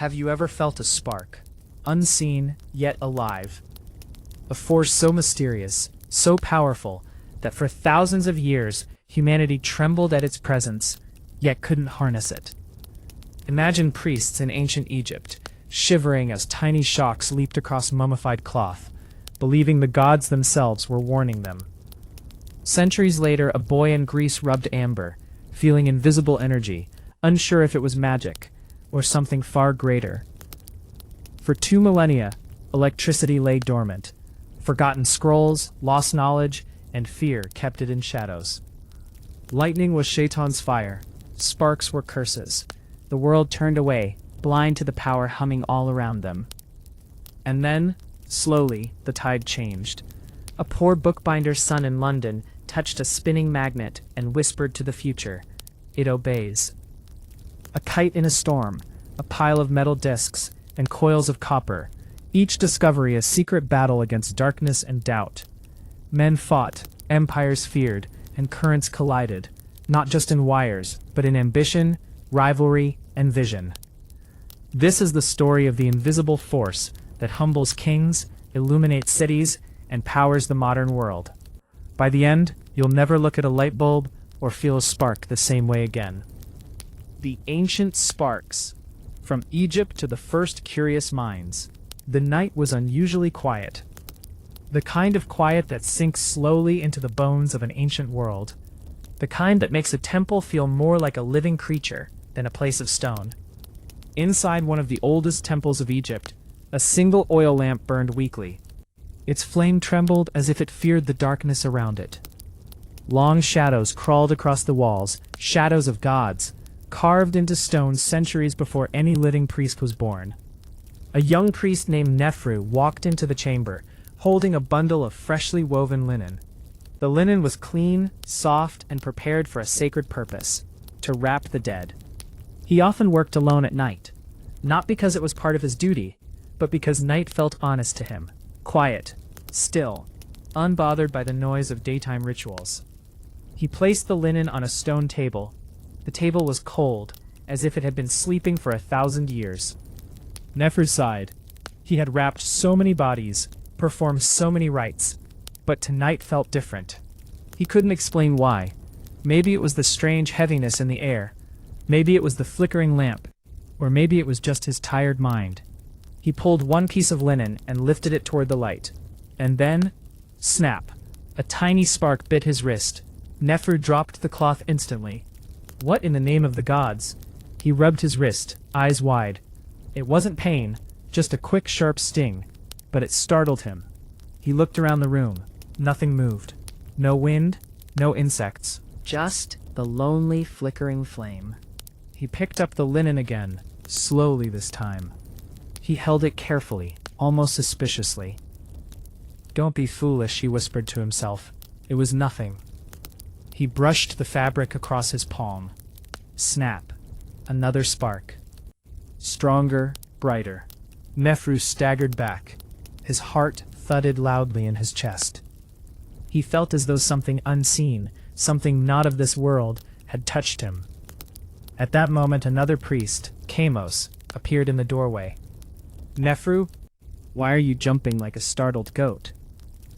Have you ever felt a spark? Unseen, yet alive. A force so mysterious, so powerful, that for thousands of years humanity trembled at its presence, yet couldn't harness it. Imagine priests in ancient Egypt, shivering as tiny shocks leaped across mummified cloth, believing the gods themselves were warning them. Centuries later, a boy in Greece rubbed amber, feeling invisible energy, unsure if it was magic, or something far greater. For 2 millennia, electricity lay dormant. Forgotten scrolls, lost knowledge, and fear kept it in shadows. Lightning was Shaitan's fire. Sparks were curses. The world turned away, blind to the power humming all around them. And then, slowly, the tide changed. A poor bookbinder's son in London touched a spinning magnet and whispered to the future, "It obeys." A kite in a storm, a pile of metal discs, and coils of copper, each discovery a secret battle against darkness and doubt. Men fought, empires feared, and currents collided, not just in wires, but in ambition, rivalry, and vision. This is the story of the invisible force that humbles kings, illuminates cities, and powers the modern world. By the end, you'll never look at a light bulb or feel a spark the same way again. The ancient sparks. From Egypt to the first curious minds, the night was unusually quiet. The kind of quiet that sinks slowly into the bones of an ancient world. The kind that makes a temple feel more like a living creature than a place of stone. Inside one of the oldest temples of Egypt, a single oil lamp burned weakly. Its flame trembled as if it feared the darkness around it. Long shadows crawled across the walls, shadows of gods, carved into stone centuries before any living priest was born. A young priest named Nefru walked into the chamber, holding a bundle of freshly woven linen. The linen was clean, soft, and prepared for a sacred purpose, to wrap the dead. He often worked alone at night, not because it was part of his duty, but because night felt honest to him, quiet, still, unbothered by the noise of daytime rituals. He placed the linen on a stone table. The table was cold, as if it had been sleeping for 1,000 years. Nefru sighed. He had wrapped so many bodies, performed so many rites, but tonight felt different. He couldn't explain why. Maybe it was the strange heaviness in the air. Maybe it was the flickering lamp. Or maybe it was just his tired mind. He pulled one piece of linen and lifted it toward the light. And then, snap! A tiny spark bit his wrist. Nefru dropped the cloth instantly. What in the name of the gods? He rubbed his wrist, eyes wide. It wasn't pain, just a quick sharp sting, but it startled him. He looked around the room. Nothing moved. No wind, no insects. Just the lonely flickering flame. He picked up the linen again, slowly this time. He held it carefully, almost suspiciously. "Don't be foolish," he whispered to himself. It was nothing. He brushed the fabric across his palm. Snap. Another spark. Stronger, brighter. Nefru staggered back. His heart thudded loudly in his chest. He felt as though something unseen, something not of this world, had touched him. At that moment another priest, Kamos, appeared in the doorway. "Nefru, why are you jumping like a startled goat?"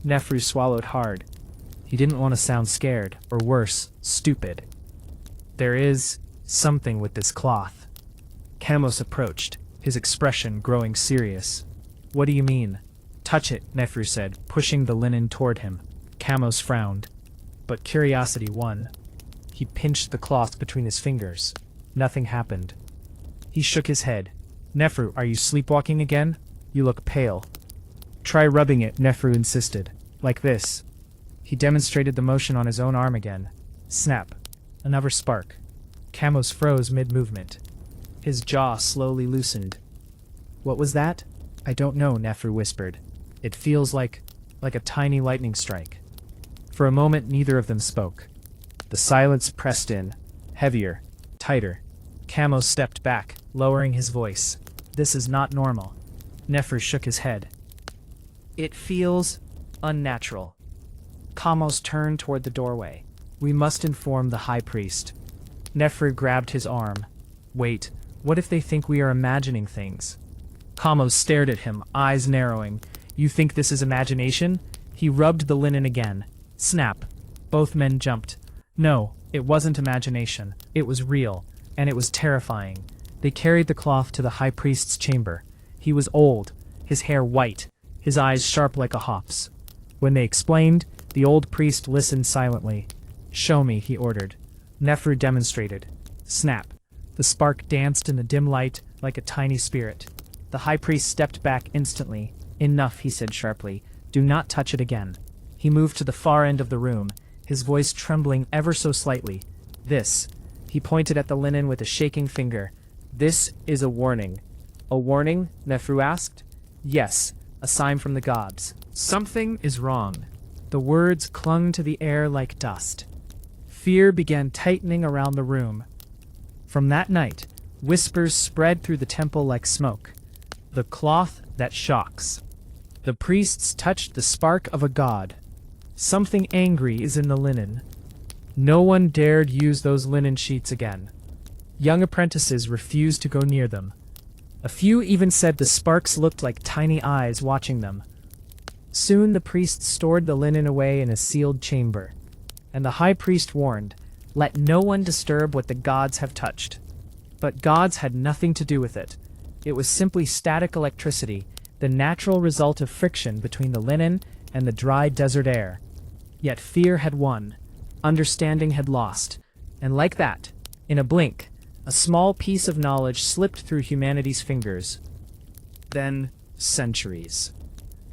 Nefru swallowed hard. He didn't want to sound scared, or worse, stupid. "There is something with this cloth." Kamos approached, his expression growing serious. "What do you mean?" "Touch it," Nefru said, pushing the linen toward him. Kamos frowned, but curiosity won. He pinched the cloth between his fingers. Nothing happened. He shook his head. "Nefru, are you sleepwalking again? You look pale." "Try rubbing it," Nefru insisted. "Like this." He demonstrated the motion on his own arm again. Snap. Another spark. Kamos froze mid-movement. His jaw slowly loosened. "What was that?" "I don't know," Nefru whispered. "It feels like a tiny lightning strike." For a moment neither of them spoke. The silence pressed in, heavier, tighter. Kamos stepped back, lowering his voice. "This is not normal." Nefru shook his head. "It feels unnatural." Kamos turned toward the doorway. "We must inform the high priest." Nefru grabbed his arm. "Wait, What if they think we are imagining things? Kamo stared at him, eyes narrowing. You think this is imagination? He rubbed the linen again. Snap. Both men jumped. No, it wasn't imagination. It was real, and it was terrifying. They carried the cloth to the high priest's chamber. He was old, his hair white, his eyes sharp like a hawk's. When they explained, the old priest listened silently. Show me, he ordered. Nefru demonstrated. Snap. The spark danced in the dim light like a tiny spirit. The high priest stepped back instantly. Enough, he said sharply. Do not touch it again. He moved to the far end of the room, his voice trembling ever so slightly. This. He pointed at the linen with a shaking finger. This is a warning. A warning? Nefru asked. Yes, a sign from the gods. Something is wrong. The words clung to the air like dust. Fear began tightening around the room. From that night, whispers spread through the temple like smoke. The cloth that shocks. The priests touched the spark of a god. Something angry is in the linen. No one dared use those linen sheets again. Young apprentices refused to go near them. A few even said the sparks looked like tiny eyes watching them. Soon the priests stored the linen away in a sealed chamber. And the high priest warned, let no one disturb what the gods have touched. But gods had nothing to do with it. It was simply static electricity, the natural result of friction between the linen and the dry desert air. Yet fear had won. Understanding had lost. And like that, in a blink, a small piece of knowledge slipped through humanity's fingers. Then, centuries.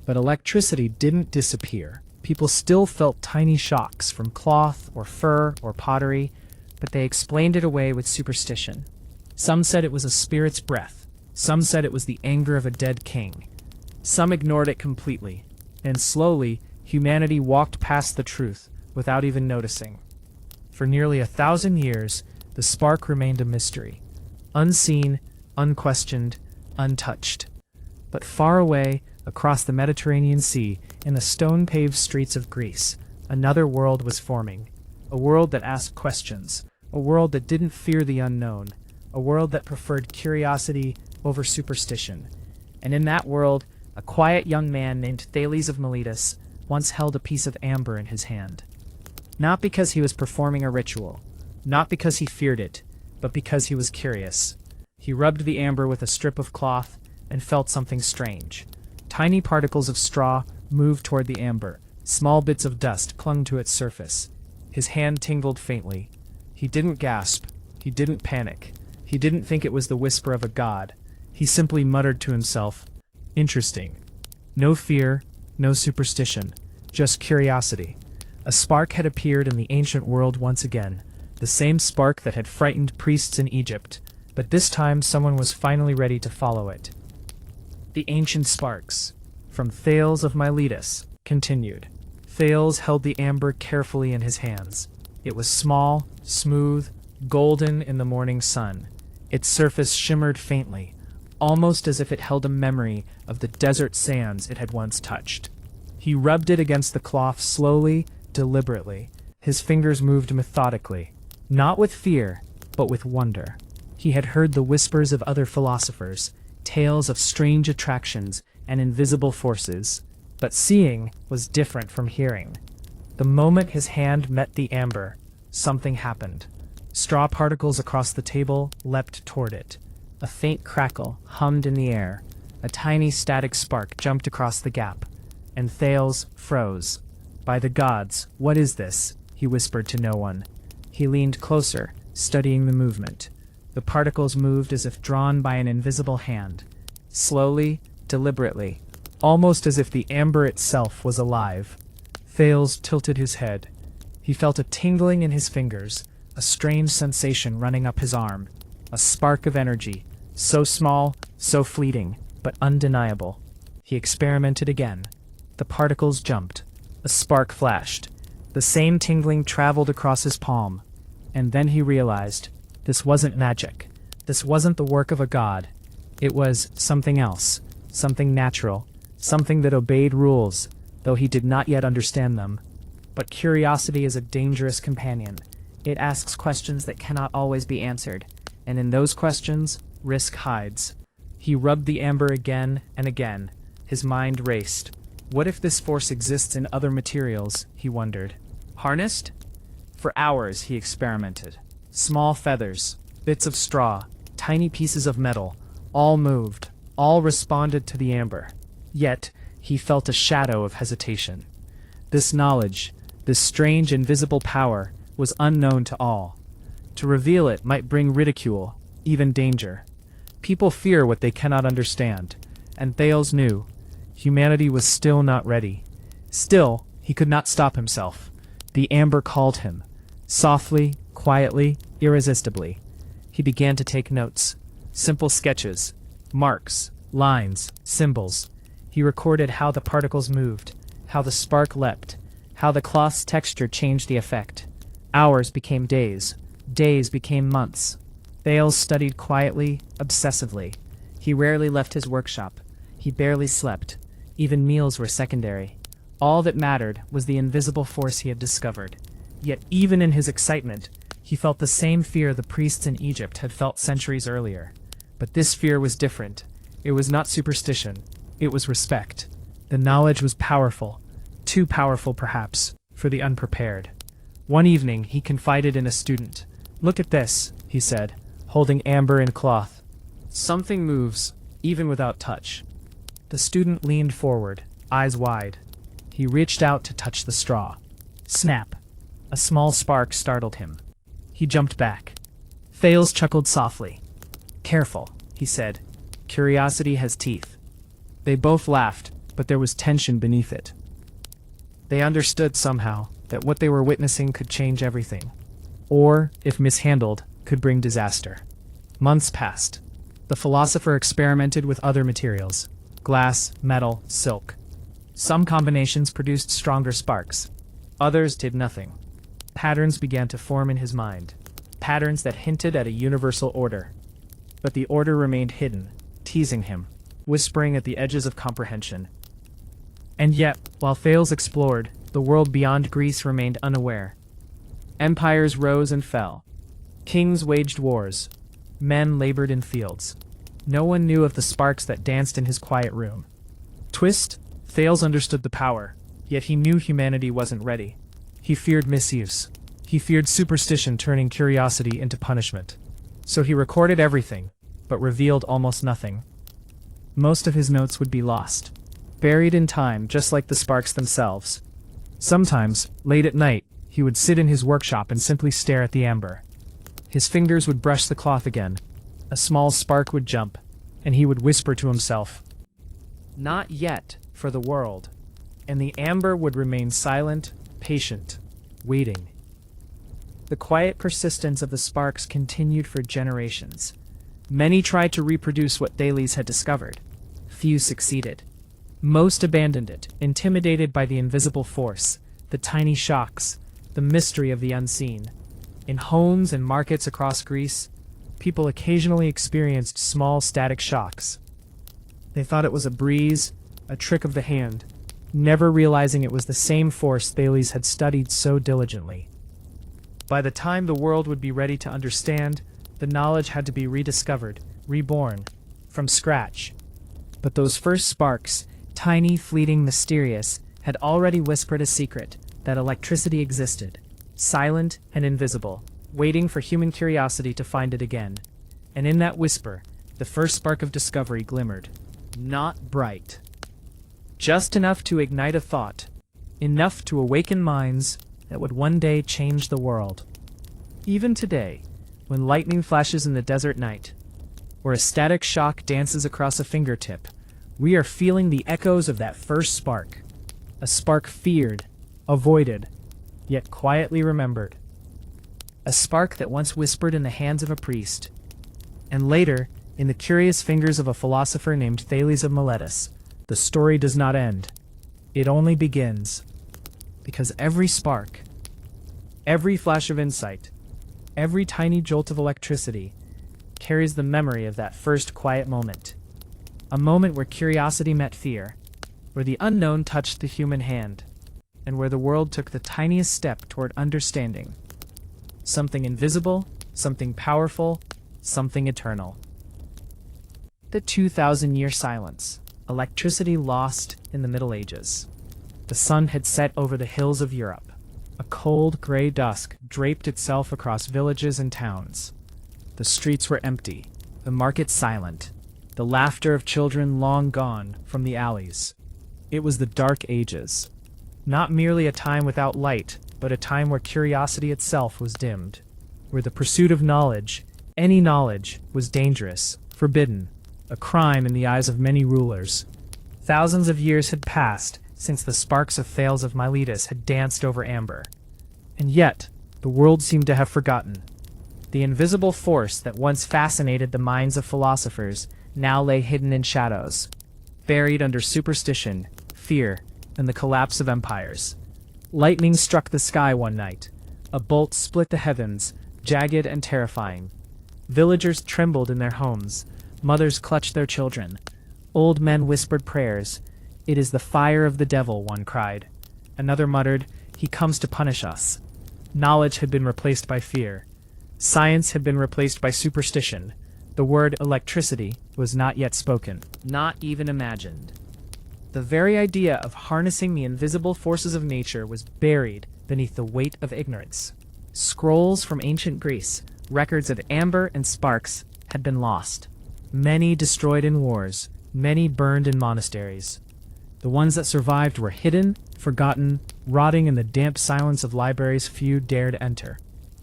But electricity didn't disappear. People still felt tiny shocks from cloth or fur or pottery, but they explained it away with superstition. Some said it was a spirit's breath. Some said it was the anger of a dead king. Some ignored it completely. And slowly, humanity walked past the truth without even noticing. For nearly 1,000 years, the spark remained a mystery. Unseen, unquestioned, untouched. But far away, across the Mediterranean Sea, in the stone-paved streets of Greece, another world was forming. A world that asked questions. A world that didn't fear the unknown. A world that preferred curiosity over superstition. And in that world, a quiet young man named Thales of Miletus once held a piece of amber in his hand. Not because he was performing a ritual, not because he feared it, but because he was curious. He rubbed the amber with a strip of cloth and felt something strange. Tiny particles of straw moved toward the amber. Small bits of dust clung to its surface. His hand tingled faintly. He didn't gasp. He didn't panic. He didn't think it was the whisper of a god. He simply muttered to himself, "Interesting." No fear, no superstition, just curiosity. A spark had appeared in the ancient world once again, the same spark that had frightened priests in Egypt, but this time someone was finally ready to follow it. The ancient sparks, from Thales of Miletus, continued. Thales held the amber carefully in his hands. It was small, smooth, golden in the morning sun. Its surface shimmered faintly, almost as if it held a memory of the desert sands it had once touched. He rubbed it against the cloth slowly, deliberately. His fingers moved methodically, not with fear, but with wonder. He had heard the whispers of other philosophers, tales of strange attractions and invisible forces, but seeing was different from hearing. The moment his hand met the amber, something happened. Straw particles across the table leapt toward it. A faint crackle hummed in the air. A tiny static spark jumped across the gap, and Thales froze. "By the gods, what is this?" he whispered to no one. He leaned closer, studying the movement. The particles moved as if drawn by an invisible hand. Slowly, deliberately, almost as if the amber itself was alive. Thales tilted his head. He felt a tingling in his fingers, a strange sensation running up his arm. A spark of energy, so small, so fleeting, but undeniable. He experimented again. The particles jumped. A spark flashed. The same tingling traveled across his palm. And then he realized, this wasn't magic. This wasn't the work of a god. It was something else, something natural, something that obeyed rules, though he did not yet understand them. But curiosity is a dangerous companion. It asks questions that cannot always be answered, and in those questions, risk hides. He rubbed the amber again and again. His mind raced. What if this force exists in other materials, he wondered. Harnessed? For hours he experimented. Small feathers, bits of straw, tiny pieces of metal, all moved, all responded to the amber. Yet, he felt a shadow of hesitation. This knowledge, this strange invisible power, was unknown to all. To reveal it might bring ridicule, even danger. People fear what they cannot understand, and Thales knew. Humanity was still not ready. Still, he could not stop himself. The amber called him. Softly, quietly, irresistibly. He began to take notes. Simple sketches, marks, lines, symbols. He recorded how the particles moved, how the spark leapt, how the cloth's texture changed the effect. Hours became days. Days became months. Thales studied quietly, obsessively. He rarely left his workshop. He barely slept. Even meals were secondary. All that mattered was the invisible force he had discovered. Yet even in his excitement, he felt the same fear the priests in Egypt had felt centuries earlier. But this fear was different. It was not superstition. It was respect. The knowledge was powerful. Too powerful, perhaps, for the unprepared. One evening, he confided in a student. "Look at this," he said, holding amber and cloth. "Something moves, even without touch." The student leaned forward, eyes wide. He reached out to touch the straw. Snap! A small spark startled him. He jumped back. Thales chuckled softly. "Careful," he said. "Curiosity has teeth." They both laughed, but there was tension beneath it. They understood somehow that what they were witnessing could change everything. Or, if mishandled, could bring disaster. Months passed. The philosopher experimented with other materials. Glass, metal, silk. Some combinations produced stronger sparks. Others did nothing. Patterns began to form in his mind. Patterns that hinted at a universal order. But the order remained hidden, teasing him, whispering at the edges of comprehension. And yet, while Thales explored, the world beyond Greece remained unaware. Empires rose and fell. Kings waged wars. Men labored in fields. No one knew of the sparks that danced in his quiet room. Twist, Thales understood the power, yet he knew humanity wasn't ready. He feared misuse. He feared superstition turning curiosity into punishment. So he recorded everything, but revealed almost nothing. Most of his notes would be lost, buried in time just like the sparks themselves. Sometimes, late at night, he would sit in his workshop and simply stare at the amber. His fingers would brush the cloth again. A small spark would jump, and he would whisper to himself, "Not yet for the world." And the amber would remain silent, patient, waiting. The quiet persistence of the sparks continued for generations. Many tried to reproduce what Thales had discovered. Few succeeded. Most abandoned it, intimidated by the invisible force, the tiny shocks, the mystery of the unseen. In homes and markets across Greece, people occasionally experienced small static shocks. They thought it was a breeze, a trick of the hand, never realizing it was the same force Thales had studied so diligently. By the time the world would be ready to understand, the knowledge had to be rediscovered, reborn, from scratch. But those first sparks, tiny, fleeting, mysterious, had already whispered a secret, that electricity existed, silent and invisible, waiting for human curiosity to find it again. And in that whisper, the first spark of discovery glimmered. Not bright. Just enough to ignite a thought, enough to awaken minds that would one day change the world. Even today, when lightning flashes in the desert night, or a static shock dances across a fingertip, we are feeling the echoes of that first spark. A spark feared, avoided, yet quietly remembered. A spark that once whispered in the hands of a priest, and later, in the curious fingers of a philosopher named Thales of Miletus. The story does not end. It only begins. Because every spark, every flash of insight, every tiny jolt of electricity carries the memory of that first quiet moment. A moment where curiosity met fear, where the unknown touched the human hand, and where the world took the tiniest step toward understanding. Something invisible, something powerful, something eternal. The 2,000-year silence. Electricity lost in the Middle Ages. The sun had set over the hills of Europe. A cold, gray dusk draped itself across villages and towns. The streets were empty, the markets silent, the laughter of children long gone from the alleys. It was the Dark Ages. Not merely a time without light, but a time where curiosity itself was dimmed, where the pursuit of knowledge, any knowledge, was dangerous, forbidden, a crime in the eyes of many rulers. Thousands of years had passed since the sparks of Thales of Miletus had danced over amber. And yet, the world seemed to have forgotten. The invisible force that once fascinated the minds of philosophers now lay hidden in shadows, buried under superstition, fear, and the collapse of empires. Lightning struck the sky one night. A bolt split the heavens, jagged and terrifying. Villagers trembled in their homes. Mothers clutched their children. Old men whispered prayers. "It is the fire of the devil," one cried. Another muttered, "He comes to punish us." Knowledge had been replaced by fear. Science had been replaced by superstition. The word electricity was not yet spoken, not even imagined. The very idea of harnessing the invisible forces of nature was buried beneath the weight of ignorance. Scrolls from ancient Greece, records of amber and sparks, had been lost. Many destroyed in wars, many burned in monasteries. The ones that survived were hidden, forgotten, rotting in the damp silence of libraries few dared enter.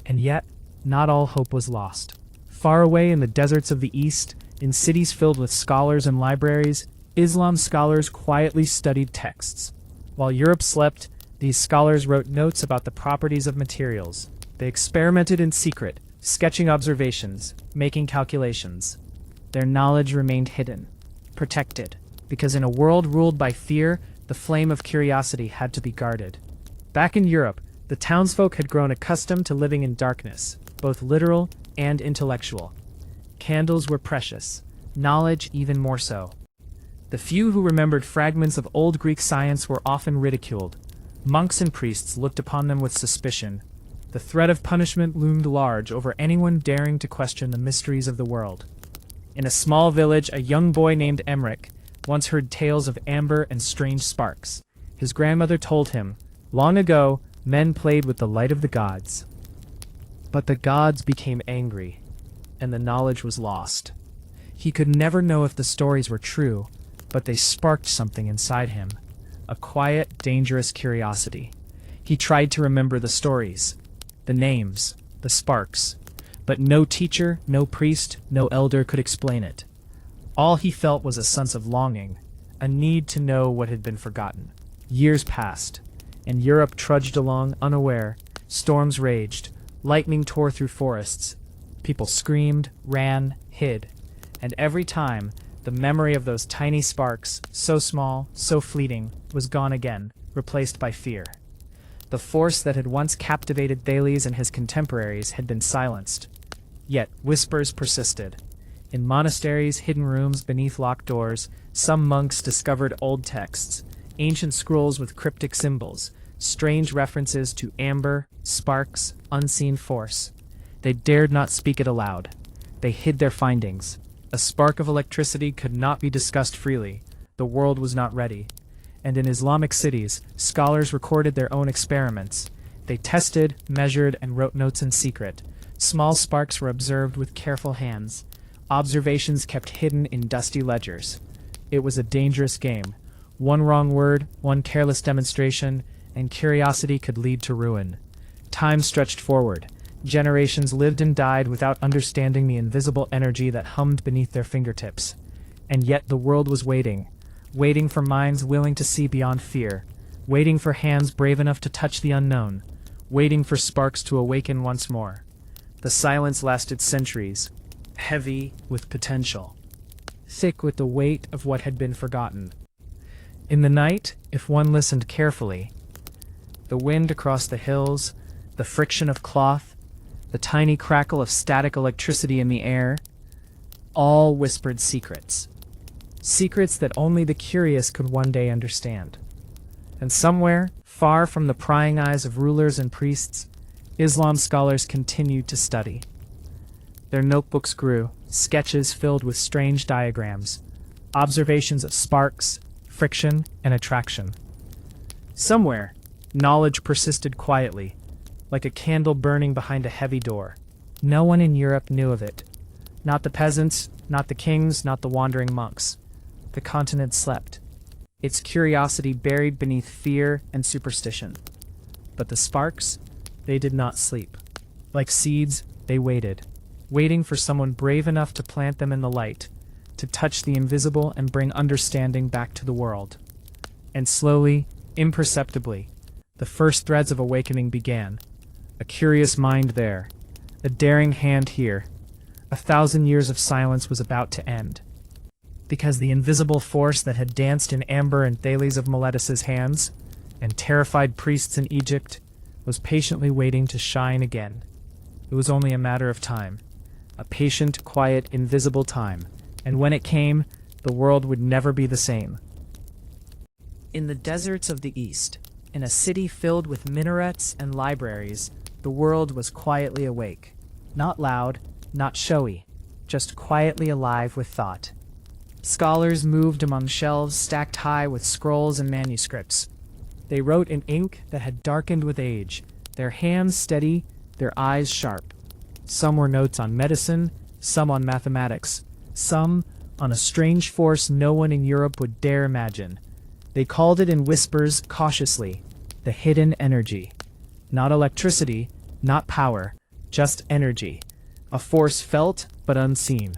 And yet, not all hope was lost. Far away in the deserts of the East, in cities filled with scholars and libraries, Islam scholars quietly studied texts. While Europe slept, these scholars wrote notes about the properties of materials. They experimented in secret, sketching observations, making calculations. Their knowledge remained hidden, protected, because in a world ruled by fear, the flame of curiosity had to be guarded. Back in Europe, the townsfolk had grown accustomed to living in darkness, both literal and intellectual. Candles were precious, knowledge even more so. The few who remembered fragments of old Greek science were often ridiculed. Monks and priests looked upon them with suspicion. The threat of punishment loomed large over anyone daring to question the mysteries of the world. In a small village, a young boy named Emmerich once heard tales of amber and strange sparks. His grandmother told him, long ago, men played with the light of the gods. But the gods became angry, and the knowledge was lost. He could never know if the stories were true, but they sparked something inside him, a quiet, dangerous curiosity. He tried to remember the stories, the names, the sparks, but no teacher, no priest, no elder could explain it. All he felt was a sense of longing, a need to know what had been forgotten. Years passed, and Europe trudged along unaware. Storms raged, lightning tore through forests. People screamed, ran, hid, and every time, the memory of those tiny sparks, so small, so fleeting, was gone again, replaced by fear. The force that had once captivated Thales and his contemporaries had been silenced. Yet whispers persisted. In monasteries, hidden rooms beneath locked doors, some monks discovered old texts, ancient scrolls with cryptic symbols, strange references to amber, sparks, unseen force. They dared not speak it aloud. They hid their findings. A spark of electricity could not be discussed freely. The world was not ready. And in Islamic cities, scholars recorded their own experiments. They tested, measured, and wrote notes in secret. Small sparks were observed with careful hands. Observations kept hidden in dusty ledgers. It was a dangerous game. One wrong word, one careless demonstration, and curiosity could lead to ruin. Time stretched forward. Generations lived and died without understanding the invisible energy that hummed beneath their fingertips. And yet the world was waiting, waiting for minds willing to see beyond fear, waiting for hands brave enough to touch the unknown, waiting for sparks to awaken once more. The silence lasted centuries, heavy with potential, thick with the weight of what had been forgotten. In the night, if one listened carefully, the wind across the hills, the friction of cloth, the tiny crackle of static electricity in the air, all whispered secrets. Secrets that only the curious could one day understand. And somewhere, far from the prying eyes of rulers and priests, Islam scholars continued to study. Their notebooks grew, sketches filled with strange diagrams, observations of sparks, friction, and attraction. Somewhere, knowledge persisted quietly, like a candle burning behind a heavy door. No one in Europe knew of it. Not the peasants, not the kings, not the wandering monks. The continent slept, its curiosity buried beneath fear and superstition. But the sparks, they did not sleep. Like seeds, they waited, waiting for someone brave enough to plant them in the light, to touch the invisible and bring understanding back to the world. And slowly, imperceptibly, the first threads of awakening began. A curious mind there, a daring hand here. 1,000 years of silence was about to end. Because the invisible force that had danced in Amber and Thales of Miletus's hands, and terrified priests in Egypt, was patiently waiting to shine again. It was only a matter of time. A patient, quiet, invisible time. And when it came, the world would never be the same. In the deserts of the East, in a city filled with minarets and libraries, the world was quietly awake. Not loud, not showy, just quietly alive with thought. Scholars moved among shelves stacked high with scrolls and manuscripts. They wrote in ink that had darkened with age, their hands steady, their eyes sharp. Some were notes on medicine, some on mathematics, some on a strange force no one in Europe would dare imagine. They called it in whispers cautiously, the hidden energy. Not electricity, not power, just energy. A force felt but unseen.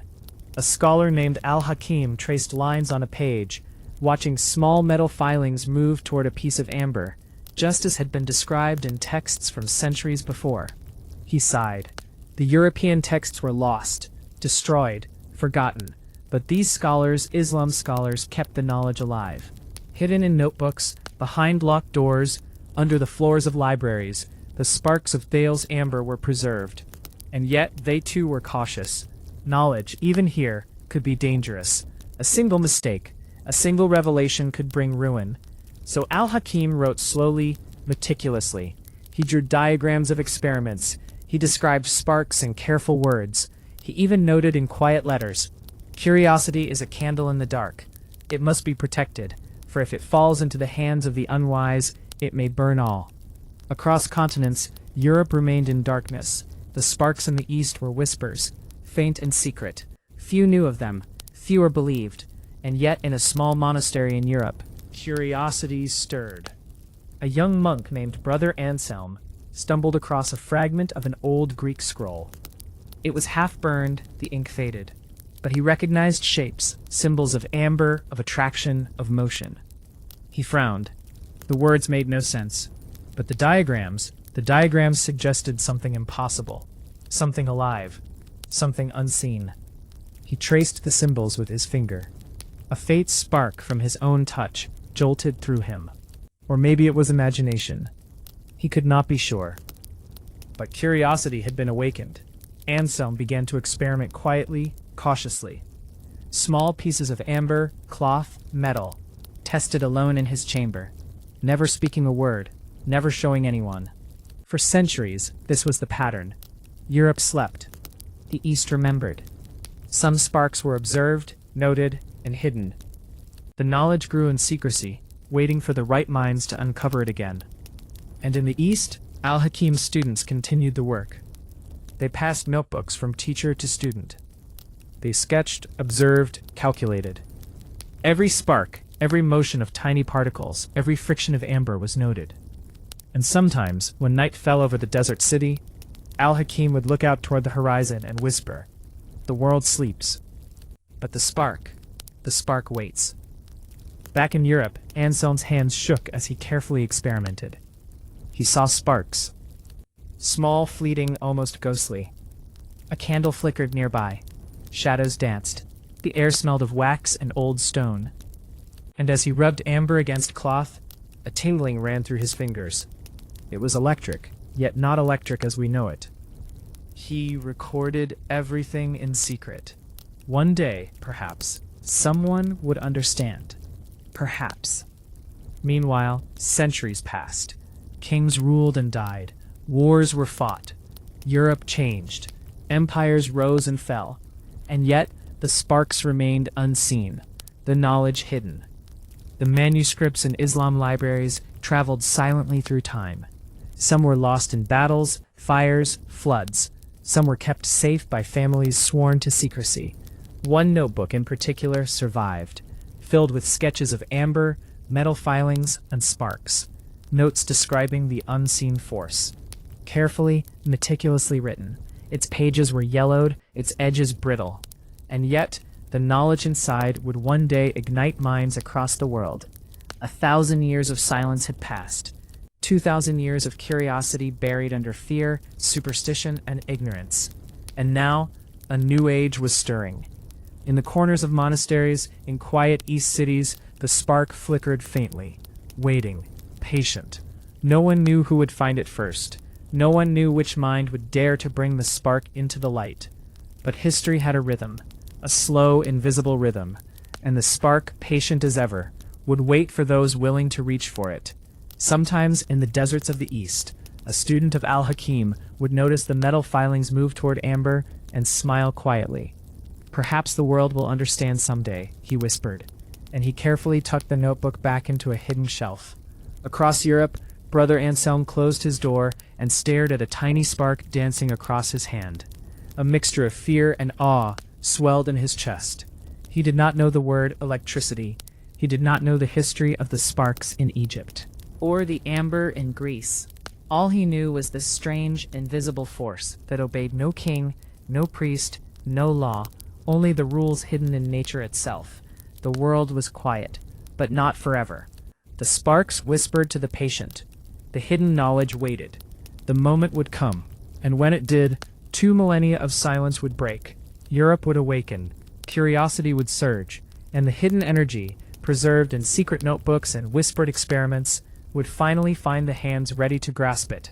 A scholar named Al-Hakim traced lines on a page, watching small metal filings move toward a piece of amber, just as had been described in texts from centuries before. He sighed. The European texts were lost, destroyed, forgotten, but these scholars, Islam scholars, kept the knowledge alive. Hidden in notebooks, behind locked doors, under the floors of libraries, the sparks of Thales' amber were preserved. And yet they too were cautious. Knowledge, even here, could be dangerous. A single mistake, a single revelation could bring ruin. So Al-Hakim wrote slowly, meticulously. He drew diagrams of experiments. He described sparks in careful words. He even noted in quiet letters, "Curiosity is a candle in the dark. It must be protected, for if it falls into the hands of the unwise, it may burn all." Across continents, Europe remained in darkness. The sparks in the East were whispers, faint and secret. Few knew of them, fewer believed, and yet in a small monastery in Europe, curiosity stirred. A young monk named Brother Anselm stumbled across a fragment of an old Greek scroll. It was half burned, the ink faded, but he recognized shapes, symbols of amber, of attraction, of motion. He frowned. The words made no sense, but the diagrams suggested something impossible, something alive, something unseen. He traced the symbols with his finger. A faint spark from his own touch jolted through him. Or maybe it was imagination. He could not be sure. But curiosity had been awakened. Anselm began to experiment quietly, cautiously. Small pieces of amber, cloth, metal, tested alone in his chamber, never speaking a word, never showing anyone. For centuries, this was the pattern. Europe slept. The East remembered. Some sparks were observed, noted, and hidden. The knowledge grew in secrecy, waiting for the right minds to uncover it again. And in the East, Al-Hakim's students continued the work. They passed notebooks from teacher to student. They sketched, observed, calculated. Every spark, every motion of tiny particles, every friction of amber was noted. And sometimes, when night fell over the desert city, Al-Hakim would look out toward the horizon and whisper, "The world sleeps." But the spark waits. Back in Europe, Anselm's hands shook as he carefully experimented. He saw sparks. Small, fleeting, almost ghostly. A candle flickered nearby. Shadows danced. The air smelled of wax and old stone. And as he rubbed amber against cloth, a tingling ran through his fingers. It was electric, yet not electric as we know it. He recorded everything in secret. One day, perhaps, someone would understand. Perhaps. Meanwhile, centuries passed. Kings ruled and died. Wars were fought. Europe changed. Empires rose and fell. And yet, the sparks remained unseen, the knowledge hidden. The manuscripts in Islam libraries traveled silently through time. Some were lost in battles, fires, floods. Some were kept safe by families sworn to secrecy. One notebook in particular survived, filled with sketches of amber, metal filings, and sparks. Notes describing the unseen force. Carefully, meticulously written. Its pages were yellowed, its edges brittle. And yet, the knowledge inside would one day ignite minds across the world. 1,000 years of silence had passed. 2,000 years of curiosity buried under fear, superstition, and ignorance. And now, a new age was stirring. In the corners of monasteries, in quiet east cities, the spark flickered faintly, waiting, patient. No one knew who would find it first. No one knew which mind would dare to bring the spark into the light. But history had a rhythm, a slow, invisible rhythm, and the spark, patient as ever, would wait for those willing to reach for it. Sometimes, in the deserts of the East, a student of Al-Hakim would notice the metal filings move toward amber and smile quietly. "Perhaps the world will understand someday," he whispered, and he carefully tucked the notebook back into a hidden shelf. Across Europe, Brother Anselm closed his door and stared at a tiny spark dancing across his hand. A mixture of fear and awe swelled in his chest. He did not know the word electricity. He did not know the history of the sparks in Egypt, or the amber in Greece. All he knew was this strange, invisible force that obeyed no king, no priest, no law, only the rules hidden in nature itself. The world was quiet, but not forever. The sparks whispered to the patient. The hidden knowledge waited. The moment would come, and when it did, 2 millennia of silence would break. Europe would awaken, curiosity would surge, and the hidden energy, preserved in secret notebooks and whispered experiments, would finally find the hands ready to grasp it.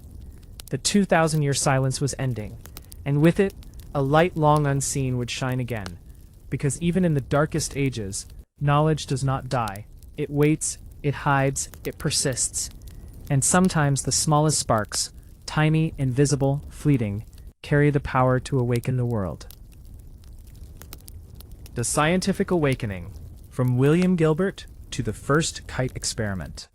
The 2,000-year silence was ending, and with it, a light long unseen would shine again. Because even in the darkest ages, knowledge does not die. It waits, it hides, it persists. And sometimes the smallest sparks, tiny, invisible, fleeting, carry the power to awaken the world. The Scientific Awakening, from William Gilbert to the First Kite Experiment.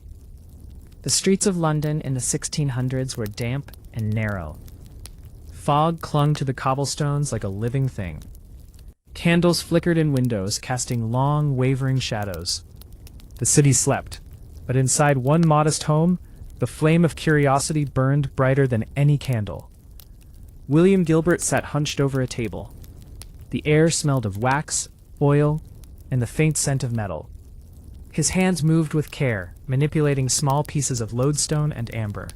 The streets of London in the 1600s were damp and narrow. Fog clung to the cobblestones like a living thing. Candles flickered in windows, casting long, wavering shadows. The city slept, but inside one modest home, the flame of curiosity burned brighter than any candle. William Gilbert sat hunched over a table. The air smelled of wax, oil, and the faint scent of metal. His hands moved with care, manipulating small pieces of lodestone and amber.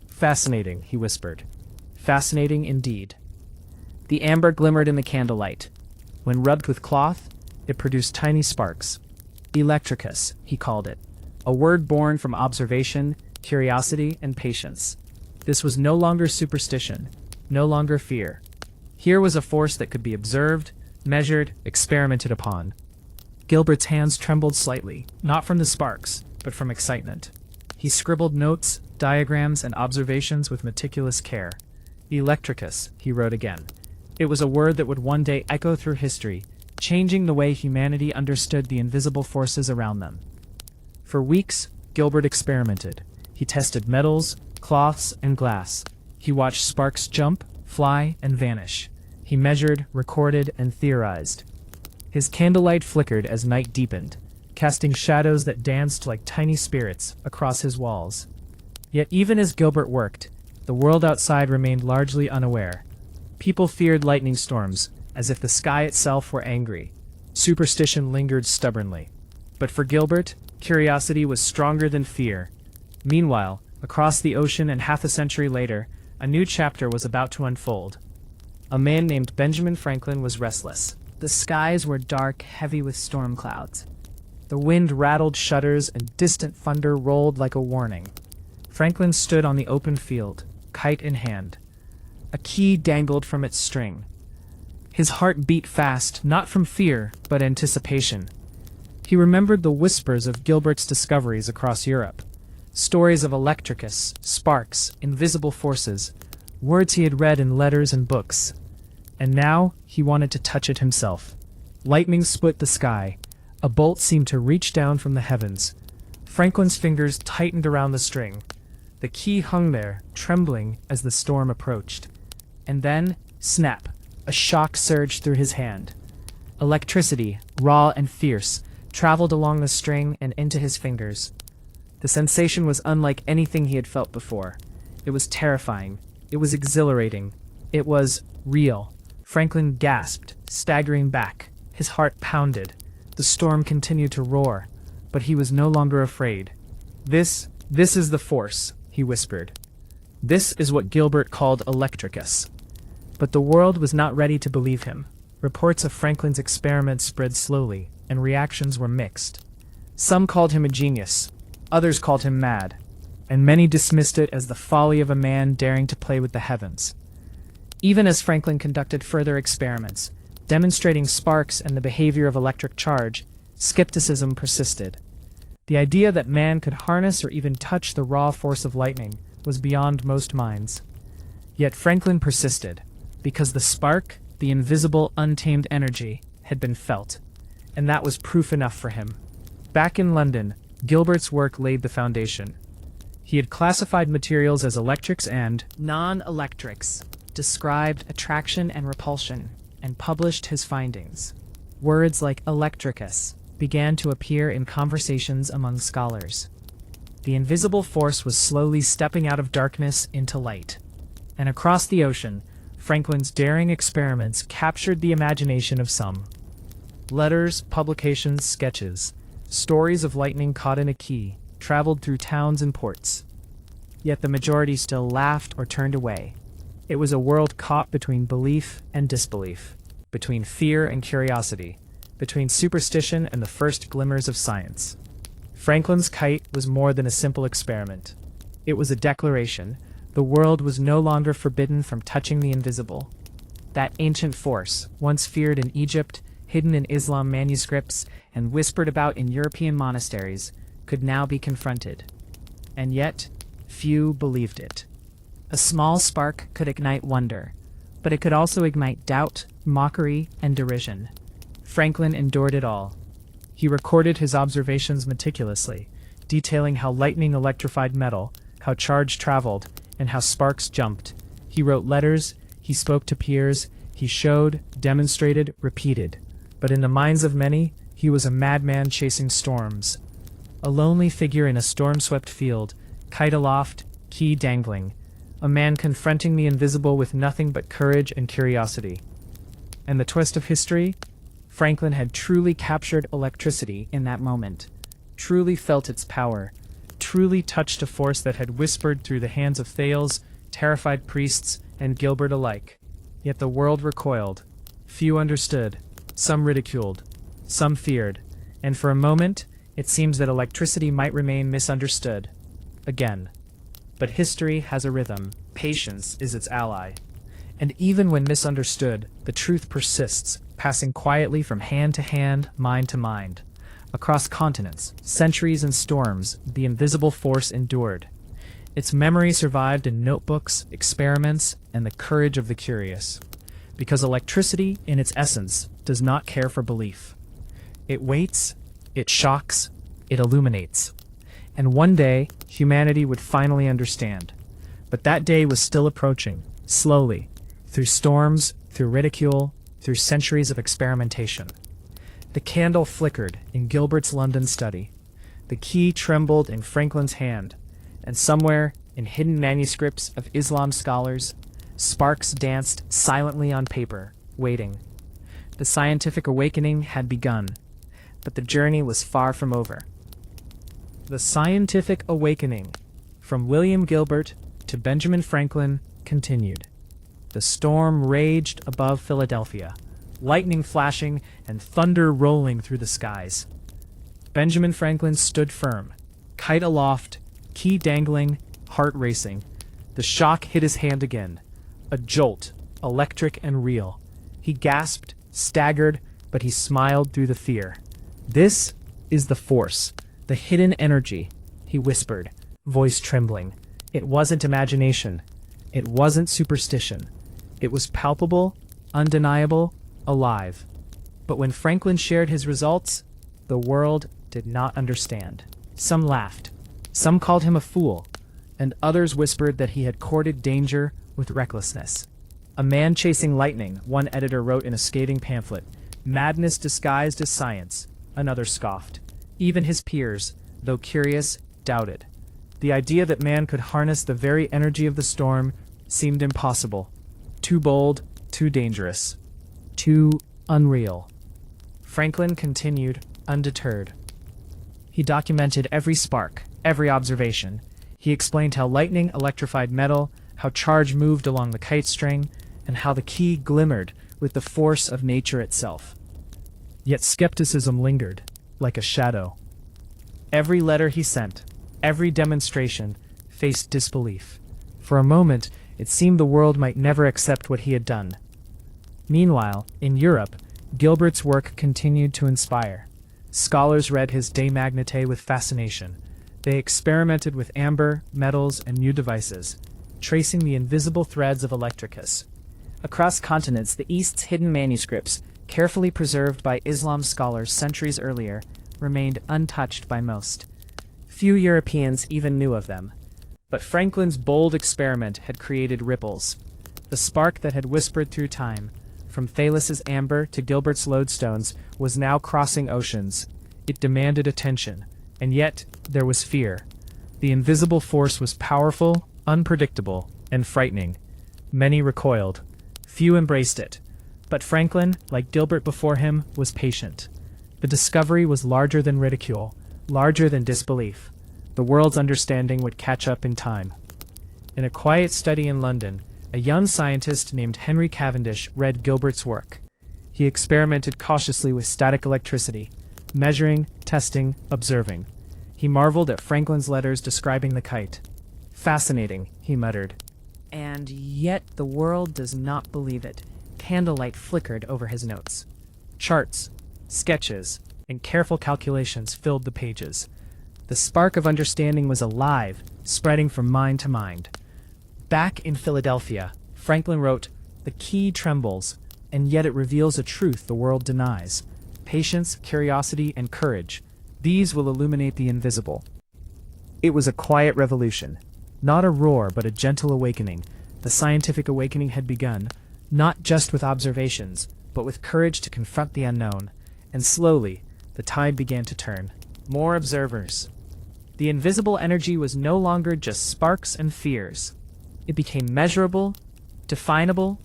"Fascinating," he whispered. "Fascinating indeed." The amber glimmered in the candlelight. When rubbed with cloth, it produced tiny sparks. Electricus, he called it, a word born from observation, curiosity, and patience. This was no longer superstition, no longer fear. Here was a force that could be observed, measured, experimented upon. Gilbert's hands trembled slightly, not from the sparks, but from excitement. He scribbled notes, diagrams, and observations with meticulous care. Electricus, he wrote again. It was a word that would one day echo through history, changing the way humanity understood the invisible forces around them. For weeks, Gilbert experimented. He tested metals, cloths, and glass. He watched sparks jump, fly, and vanish. He measured, recorded, and theorized. His candlelight flickered as night deepened, casting shadows that danced like tiny spirits across his walls. Yet even as Gilbert worked, the world outside remained largely unaware. People feared lightning storms, as if the sky itself were angry. Superstition lingered stubbornly. But for Gilbert, curiosity was stronger than fear. Meanwhile, across the ocean and half a century later, a new chapter was about to unfold. A man named Benjamin Franklin was restless. The skies were dark, heavy with storm clouds. The wind rattled shutters and distant thunder rolled like a warning. Franklin stood on the open field, kite in hand. A key dangled from its string. His heart beat fast, not from fear, but anticipation. He remembered the whispers of Gilbert's discoveries across Europe. Stories of electricus, sparks, invisible forces, words he had read in letters and books. and now he wanted to touch it himself. Lightning split the sky. A bolt seemed to reach down from the heavens. Franklin's fingers tightened around the string. The key hung there, trembling as the storm approached. And then, snap, a shock surged through his hand. Electricity, raw and fierce, traveled along the string and into his fingers. The sensation was unlike anything he had felt before. It was terrifying. It was exhilarating. It was real. Franklin gasped, staggering back. His heart pounded. The storm continued to roar, but he was no longer afraid. This is the force, he whispered. This is what Gilbert called electricus. But the world was not ready to believe him. Reports of Franklin's experiments spread slowly, and reactions were mixed. Some called him a genius, others called him mad, and many dismissed it as the folly of a man daring to play with the heavens. Even as Franklin conducted further experiments, demonstrating sparks and the behavior of electric charge, skepticism persisted. The idea that man could harness or even touch the raw force of lightning was beyond most minds. Yet Franklin persisted, because the spark, the invisible, untamed energy, had been felt, and that was proof enough for him. Back in London, Gilbert's work laid the foundation. He had classified materials as electrics and non-electrics, described attraction and repulsion, and published his findings. Words like electricus began to appear in conversations among scholars. The invisible force was slowly stepping out of darkness into light. And across the ocean, Franklin's daring experiments captured the imagination of some. Letters, publications, sketches, stories of lightning caught in a key, traveled through towns and ports. Yet the majority still laughed or turned away. It was a world caught between belief and disbelief, between fear and curiosity, between superstition and the first glimmers of science. Franklin's kite was more than a simple experiment. It was a declaration. The world was no longer forbidden from touching the invisible. That ancient force, once feared in Egypt, hidden in Islam manuscripts, and whispered about in European monasteries, could now be confronted. And yet, few believed it. A small spark could ignite wonder, but it could also ignite doubt, mockery, and derision. Franklin endured it all. He recorded his observations meticulously, detailing how lightning electrified metal, how charge traveled, and how sparks jumped. He wrote letters, he spoke to peers, he showed, demonstrated, repeated. But in the minds of many, he was a madman chasing storms. A lonely figure in a storm-swept field, kite aloft, key dangling. A man confronting the invisible with nothing but courage and curiosity. And the twist of history? Franklin had truly captured electricity in that moment, truly felt its power, truly touched a force that had whispered through the hands of Thales, terrified priests, and Gilbert alike. Yet the world recoiled. Few understood, some ridiculed, some feared, and for a moment, it seems that electricity might remain misunderstood. Again. But history has a rhythm. Patience is its ally. And even when misunderstood, the truth persists, passing quietly from hand to hand, mind to mind. Across continents, centuries and storms, the invisible force endured. Its memory survived in notebooks, experiments, and the courage of the curious. Because electricity, in its essence, does not care for belief. It waits, it shocks, it illuminates. And one day, humanity would finally understand. But that day was still approaching, slowly, through storms, through ridicule, through centuries of experimentation. The candle flickered in Gilbert's London study. The key trembled in Franklin's hand, and somewhere, in hidden manuscripts of Islam scholars, sparks danced silently on paper, waiting. The scientific awakening had begun, but the journey was far from over. The scientific awakening, from William Gilbert to Benjamin Franklin, continued. The storm raged above Philadelphia, lightning flashing and thunder rolling through the skies. Benjamin Franklin stood firm, kite aloft, key dangling, heart racing. The shock hit his hand again, a jolt, electric and real. He gasped, staggered, but he smiled through the fear. This is the force, the hidden energy, he whispered, voice trembling. It wasn't imagination. It wasn't superstition. It was palpable, undeniable, alive. But when Franklin shared his results, the world did not understand. Some laughed, some called him a fool, and others whispered that he had courted danger with recklessness. A man chasing lightning, one editor wrote in a scathing pamphlet. Madness disguised as science, another scoffed. Even his peers, though curious, doubted. The idea that man could harness the very energy of the storm seemed impossible. Too bold, too dangerous, too unreal. Franklin continued, undeterred. He documented every spark, every observation. He explained how lightning electrified metal, how charge moved along the kite string, and how the key glimmered with the force of nature itself. Yet skepticism lingered, like a shadow. Every letter he sent, every demonstration, faced disbelief. For a moment, it seemed the world might never accept what he had done. Meanwhile, in Europe, Gilbert's work continued to inspire. Scholars read his De Magnete with fascination. They experimented with amber, metals, and new devices, tracing the invisible threads of electricus. Across continents, the East's hidden manuscripts, carefully preserved by Islam scholars centuries earlier, remained untouched by most. Few Europeans even knew of them. But Franklin's bold experiment had created ripples. The spark that had whispered through time, from Thales's amber to Gilbert's lodestones, was now crossing oceans. It demanded attention, and yet there was fear. The invisible force was powerful, unpredictable, and frightening. Many recoiled. Few embraced it. But Franklin, like Gilbert before him, was patient. The discovery was larger than ridicule, larger than disbelief. The world's understanding would catch up in time. In a quiet study in London, a young scientist named Henry Cavendish read Gilbert's work. He experimented cautiously with static electricity, measuring, testing, observing. He marveled at Franklin's letters describing the kite. "Fascinating," he muttered. And yet the world does not believe it. Candlelight flickered over his notes. Charts, sketches, and careful calculations filled the pages. The spark of understanding was alive, spreading from mind to mind. Back in Philadelphia, Franklin wrote, "The key trembles, and yet it reveals a truth the world denies. Patience, curiosity, and courage. These will illuminate the invisible." It was a quiet revolution. Not a roar, but a gentle awakening. The scientific awakening had begun, not just with observations, but with courage to confront the unknown. And slowly, the tide began to turn. More observers. The invisible energy was no longer just sparks and fears. It became measurable, definable,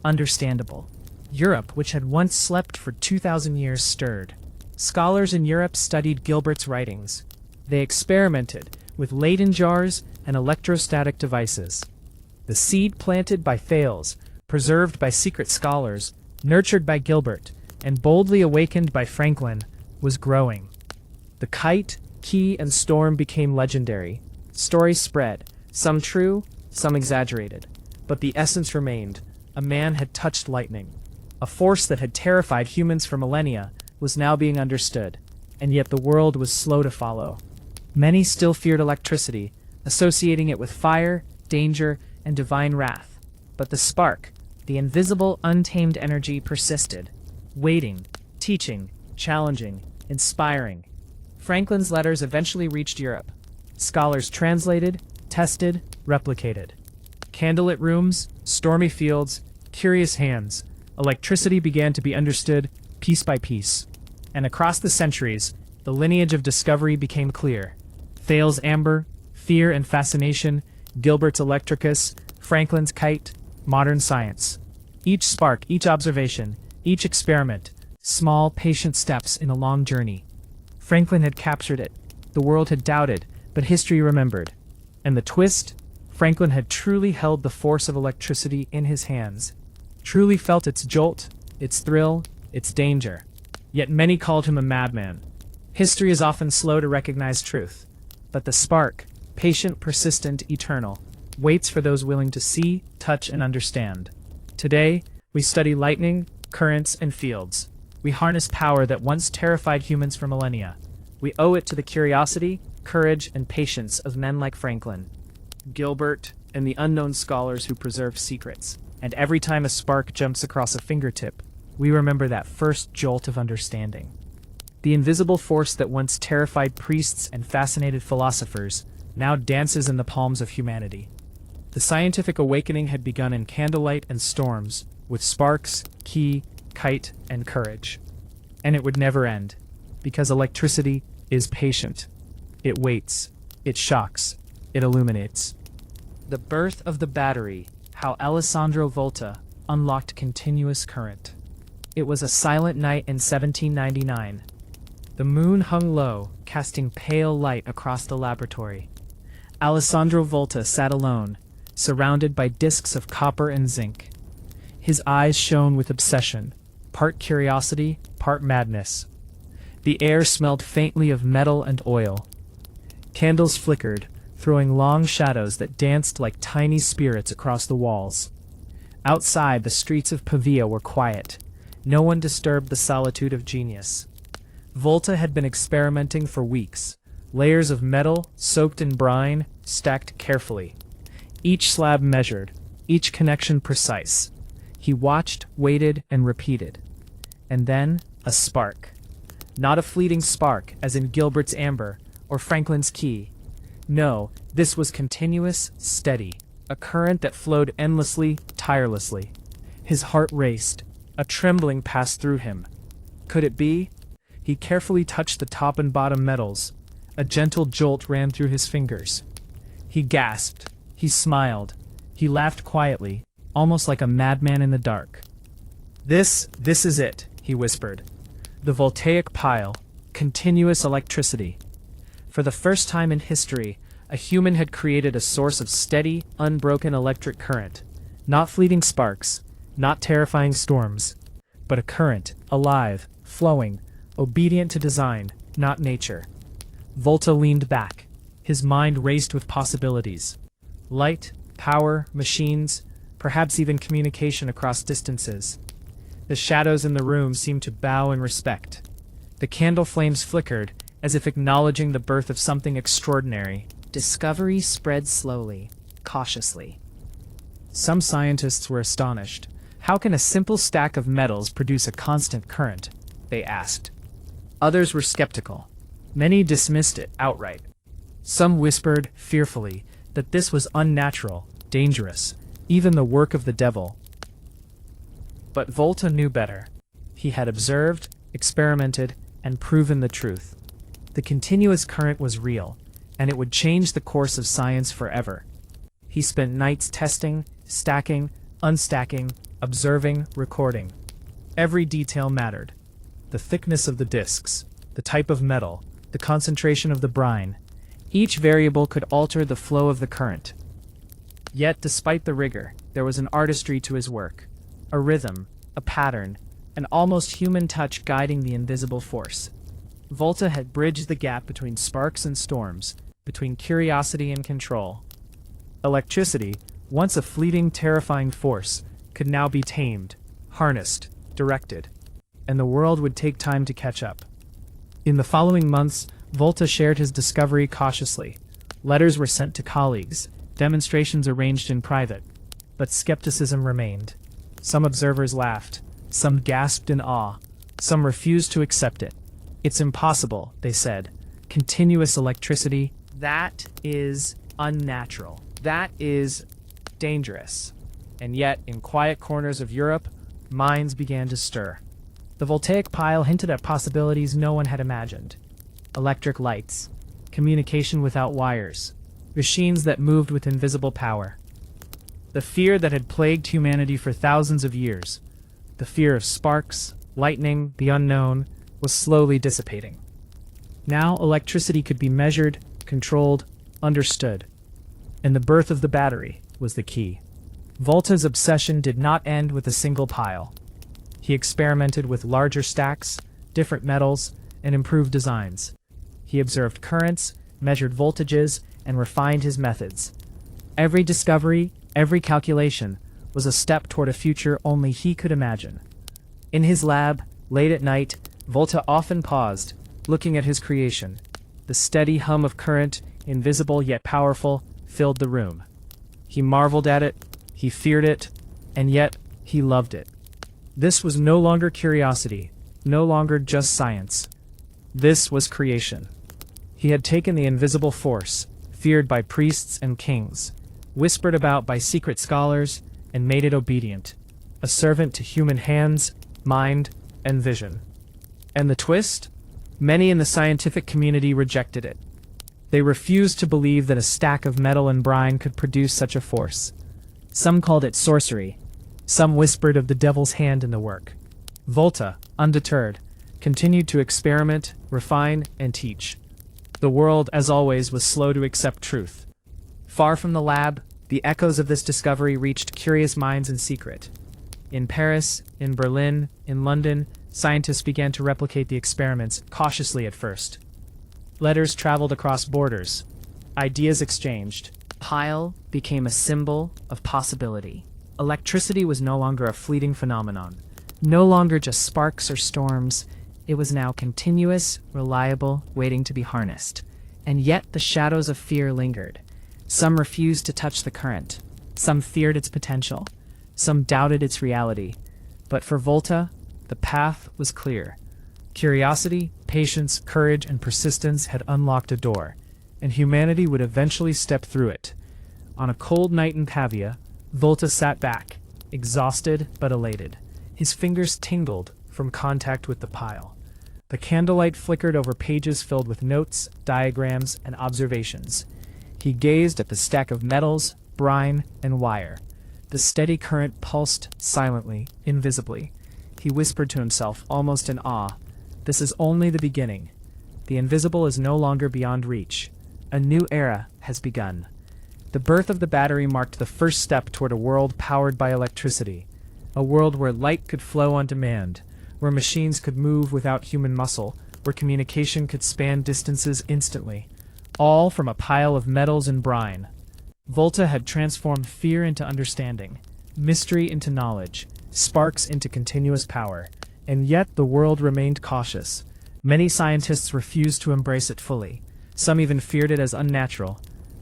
understandable. Europe, which had once slept for 2,000 years, stirred. Scholars in Europe studied Gilbert's writings. They experimented with Leyden jars and electrostatic devices. The seed planted by Thales, preserved by secret scholars, nurtured by Gilbert, and boldly awakened by Franklin, was growing. The kite, key, and storm became legendary. Stories spread, some true, some exaggerated. But the essence remained. A man had touched lightning. A force that had terrified humans for millennia was now being understood, and yet the world was slow to follow. Many still feared electricity, associating it with fire, danger, and divine wrath. But the spark, the invisible, untamed energy persisted, waiting, teaching, challenging, inspiring. Franklin's letters eventually reached Europe. Scholars translated, tested, replicated. Candlelit rooms, stormy fields, curious hands. Electricity began to be understood piece by piece. And across the centuries, the lineage of discovery became clear. Thales' amber, fear and fascination, Gilbert's electricus, Franklin's kite, modern science. Each spark, each observation, each experiment, small, patient steps in a long journey. Franklin had captured it. The world had doubted, but history remembered. And the twist? Franklin had truly held the force of electricity in his hands. Truly felt its jolt, its thrill, its danger. Yet many called him a madman. History is often slow to recognize truth. But the spark, patient, persistent, eternal, waits for those willing to see, touch, and understand. Today, we study lightning, currents, and fields. We harness power that once terrified humans for millennia. We owe it to the curiosity, courage, and patience of men like Franklin, Gilbert, and the unknown scholars who preserve secrets. and every time a spark jumps across a fingertip, we remember that first jolt of understanding. The invisible force that once terrified priests and fascinated philosophers now dances in the palms of humanity. The scientific awakening had begun in candlelight and storms, with sparks, key, kite, and courage. And it would never end, because electricity is patient. It waits, it shocks, it illuminates. The birth of the battery, how Alessandro Volta unlocked continuous current. It was a silent night in 1799. The moon hung low, casting pale light across the laboratory. Alessandro Volta sat alone, surrounded by discs of copper and zinc. His eyes shone with obsession, part curiosity, part madness. The air smelled faintly of metal and oil. Candles flickered, throwing long shadows that danced like tiny spirits across the walls. Outside, the streets of Pavia were quiet. No one disturbed the solitude of genius. Volta had been experimenting for weeks. Layers of metal, soaked in brine, stacked carefully. Each slab measured, each connection precise. He watched, waited, and repeated. And then, a spark. Not a fleeting spark, as in Gilbert's amber, or Franklin's key. No, this was continuous, steady, a current that flowed endlessly, tirelessly. His heart raced. A trembling passed through him. Could it be? He carefully touched the top and bottom metals. A gentle jolt ran through his fingers. He gasped. He smiled. He laughed quietly, almost like a madman in the dark. This is it, he whispered. The voltaic pile, continuous electricity. For the first time in history, a human had created a source of steady, unbroken electric current. Not fleeting sparks, not terrifying storms, but a current, alive, flowing, obedient to design, not nature. Volta leaned back. His mind raced with possibilities. Light, power, machines, perhaps even communication across distances. The shadows in the room seemed to bow in respect. The candle flames flickered, as if acknowledging the birth of something extraordinary. Discovery spread slowly, cautiously. Some scientists were astonished. How can a simple stack of metals produce a constant current? They asked. Others were skeptical. Many dismissed it outright. Some whispered, fearfully, that this was unnatural, dangerous, even the work of the devil. But Volta knew better. He had observed, experimented, and proven the truth. The continuous current was real, and it would change the course of science forever. He spent nights testing, stacking, unstacking, observing, recording. Every detail mattered. The thickness of the discs, the type of metal, the concentration of the brine. Each variable could alter the flow of the current. Yet, despite the rigor, there was an artistry to his work. A rhythm, a pattern, an almost human touch guiding the invisible force. Volta had bridged the gap between sparks and storms, between curiosity and control. Electricity, once a fleeting, terrifying force, could now be tamed, harnessed, directed, and the world would take time to catch up. In the following months, Volta shared his discovery cautiously. Letters were sent to colleagues, demonstrations arranged in private, but skepticism remained. Some observers laughed, some gasped in awe, some refused to accept it. It's impossible, they said. Continuous electricity, that is unnatural. That is dangerous. And yet, in quiet corners of Europe, minds began to stir. The voltaic pile hinted at possibilities no one had imagined. Electric lights, communication without wires, machines that moved with invisible power. The fear that had plagued humanity for thousands of years, the fear of sparks, lightning, the unknown, was slowly dissipating. Now electricity could be measured, controlled, understood. And the birth of the battery was the key. Volta's obsession did not end with a single pile. He experimented with larger stacks, different metals, and improved designs. He observed currents, measured voltages, and refined his methods. Every discovery, every calculation, was a step toward a future only he could imagine. In his lab, late at night, Volta often paused, looking at his creation. The steady hum of current, invisible yet powerful, filled the room. He marveled at it, he feared it, And yet, he loved it. This was no longer curiosity, no longer just science. This was creation. He had taken the invisible force, feared by priests and kings, whispered about by secret scholars, and made it obedient, a servant to human hands, mind, and vision. And the twist? Many in the scientific community rejected it. They refused to believe that a stack of metal and brine could produce such a force. Some called it sorcery. Some whispered of the devil's hand in the work. Volta, undeterred, continued to experiment, refine, and teach. The world, as always, was slow to accept truth. Far from the lab, the echoes of this discovery reached curious minds in secret. In Paris, in Berlin, in London, scientists began to replicate the experiments, cautiously at first. Letters traveled across borders. Ideas exchanged. Pile became a symbol of possibility. Electricity was no longer a fleeting phenomenon. No longer just sparks or storms. It was now continuous, reliable, waiting to be harnessed. And yet the shadows of fear lingered. Some refused to touch the current. Some feared its potential. Some doubted its reality. But for Volta, the path was clear. Curiosity, patience, courage, and persistence had unlocked a door, and humanity would eventually step through it. On a cold night in Pavia, Volta sat back, exhausted but elated. His fingers tingled from contact with the pile. The candlelight flickered over pages filled with notes, diagrams, and observations. He gazed at the stack of metals, brine, and wire. The steady current pulsed silently, invisibly. He whispered to himself, almost in awe, "This is only the beginning. The invisible is no longer beyond reach. A new era has begun." The birth of the battery marked the first step toward a world powered by electricity, a world where light could flow on demand, where machines could move without human muscle, where communication could span distances instantly, all from a pile of metals and brine. Volta had transformed fear into understanding, mystery into knowledge, sparks into continuous power, and yet the world remained cautious. Many scientists refused to embrace it fully. Some even feared it as unnatural.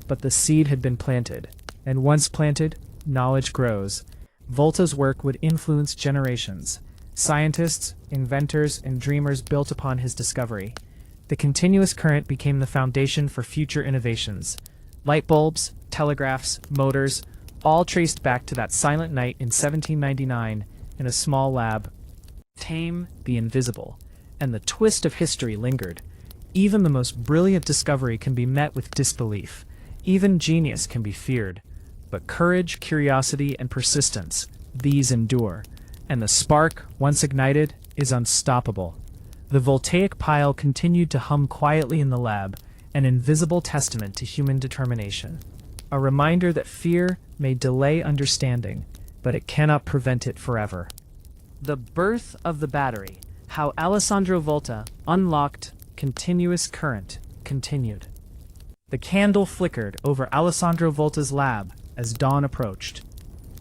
But the seed had been planted, and once planted, knowledge grows. Volta's work would influence generations. Scientists, inventors, and dreamers built upon his discovery. The continuous current became the foundation for future innovations. Light bulbs, telegraphs, motors, all traced back to that silent night in 1799 in a small lab. Tame the invisible, and the twist of history lingered. Even the most brilliant discovery can be met with disbelief. Even genius can be feared. But courage, curiosity, and persistence, these endure. And the spark, once ignited, is unstoppable. The voltaic pile continued to hum quietly in the lab, an invisible testament to human determination. A reminder that fear may delay understanding, but it cannot prevent it forever. The birth of the battery, how Alessandro Volta unlocked continuous current, continued. The candle flickered over Alessandro Volta's lab as dawn approached.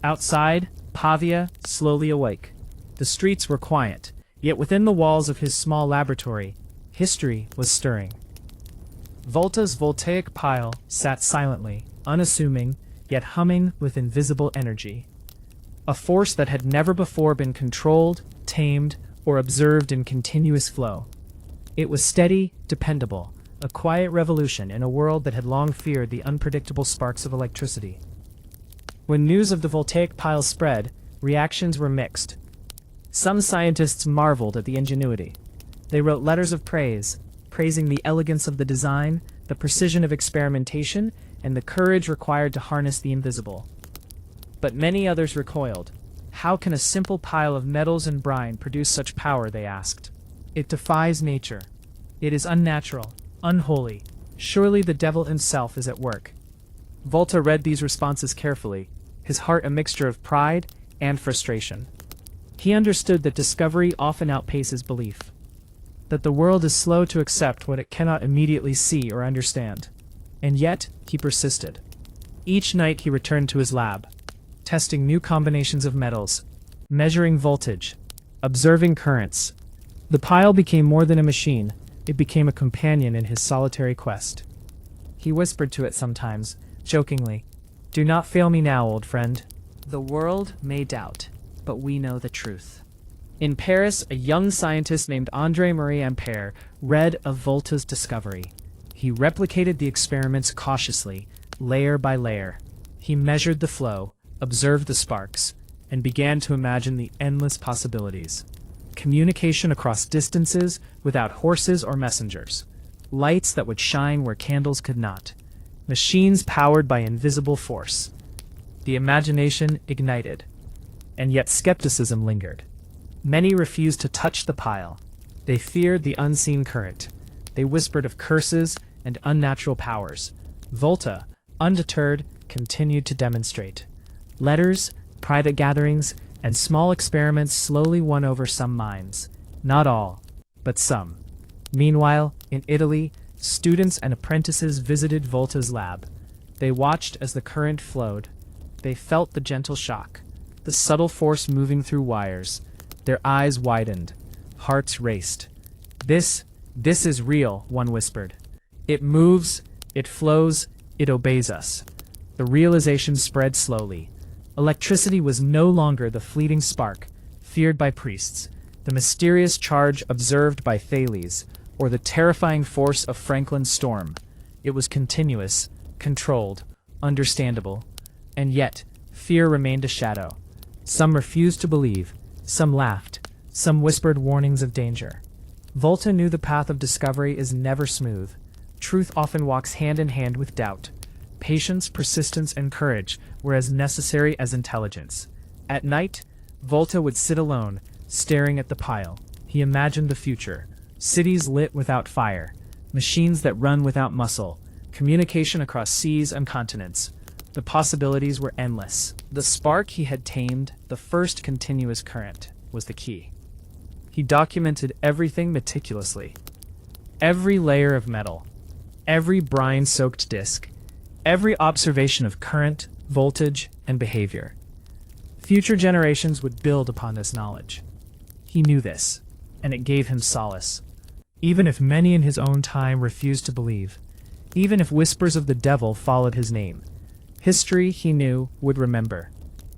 Outside, Pavia slowly awake. The streets were quiet, yet within the walls of his small laboratory, history was stirring. Volta's voltaic pile sat silently, unassuming, yet humming with invisible energy. A force that had never before been controlled, tamed, or observed in continuous flow. It was steady, dependable, a quiet revolution in a world that had long feared the unpredictable sparks of electricity. When news of the voltaic pile spread, reactions were mixed. Some scientists marveled at the ingenuity. They wrote letters of praise, praising the elegance of the design, the precision of experimentation, and the courage required to harness the invisible. But many others recoiled. How can a simple pile of metals and brine produce such power, they asked. It defies nature. It is unnatural, unholy. Surely the devil himself is at work. Volta read these responses carefully, his heart a mixture of pride and frustration. He understood that discovery often outpaces belief, that the world is slow to accept what it cannot immediately see or understand. And yet, he persisted. Each night he returned to his lab, testing new combinations of metals, measuring voltage, observing currents. The pile became more than a machine. It became a companion in his solitary quest. He whispered to it sometimes, jokingly, "Do not fail me now, old friend. The world may doubt, but we know the truth. In Paris, a young scientist named André-Marie Ampère read of Volta's discovery. He replicated the experiments cautiously, layer by layer. He measured the flow, observed the sparks, and began to imagine the endless possibilities. Communication across distances without horses or messengers. Lights that would shine where candles could not. Machines powered by invisible force. The imagination ignited, and yet skepticism lingered. Many refused to touch the pile. They feared the unseen current. They whispered of curses and unnatural powers. Volta, undeterred, continued to demonstrate. Letters, private gatherings, and small experiments slowly won over some minds. Not all, but some. Meanwhile, in Italy, students and apprentices visited Volta's lab. They watched as the current flowed. They felt the gentle shock, the subtle force moving through wires. Their eyes widened. Hearts raced. This is real, one whispered. It moves, it flows, it obeys us. The realization spread slowly. Electricity was no longer the fleeting spark, feared by priests, the mysterious charge observed by Thales, or the terrifying force of Franklin's storm. It was continuous, controlled, understandable. And yet, fear remained a shadow. Some refused to believe, some laughed, some whispered warnings of danger. Volta knew the path of discovery is never smooth. Truth often walks hand in hand with doubt. Patience, persistence, and courage were as necessary as intelligence. At night, Volta would sit alone, staring at the pile. He imagined the future. Cities lit without fire, machines that run without muscle, communication across seas and continents. The possibilities were endless. The spark he had tamed, the first continuous current, was the key. He documented everything meticulously. Every layer of metal, every brine-soaked disk, every observation of current, voltage, and behavior. Future generations would build upon this knowledge. He knew this, and it gave him solace. Even if many in his own time refused to believe, even if whispers of the devil followed his name, history, he knew, would remember.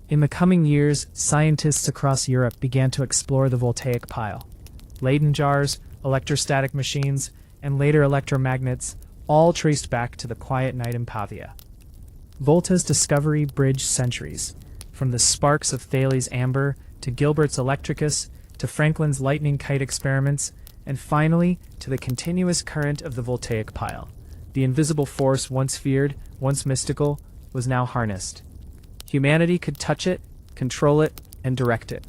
In the coming years, scientists across Europe began to explore the voltaic pile. Leyden jars, electrostatic machines, and later electromagnets, all traced back to the quiet night in Pavia. Volta's discovery bridged centuries, from the sparks of Thales' amber to Gilbert's electricus to Franklin's lightning kite experiments, and finally to the continuous current of the voltaic pile. The invisible force once feared, once mystical, was now harnessed. Humanity could touch it, control it, and direct it.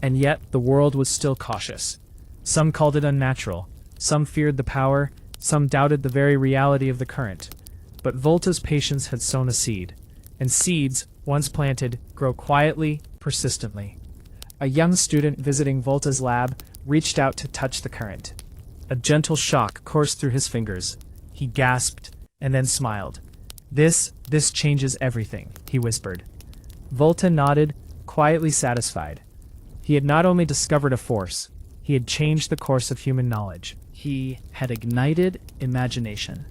And yet the world was still cautious. Some called it unnatural, some feared the power, some doubted the very reality of the current. But Volta's patience had sown a seed, and seeds, once planted, grow quietly, persistently. A young student visiting Volta's lab reached out to touch the current. A gentle shock coursed through his fingers. He gasped, and then smiled. This changes everything," he whispered. Volta nodded, quietly satisfied. He had not only discovered a force, he had changed the course of human knowledge. He had ignited imagination.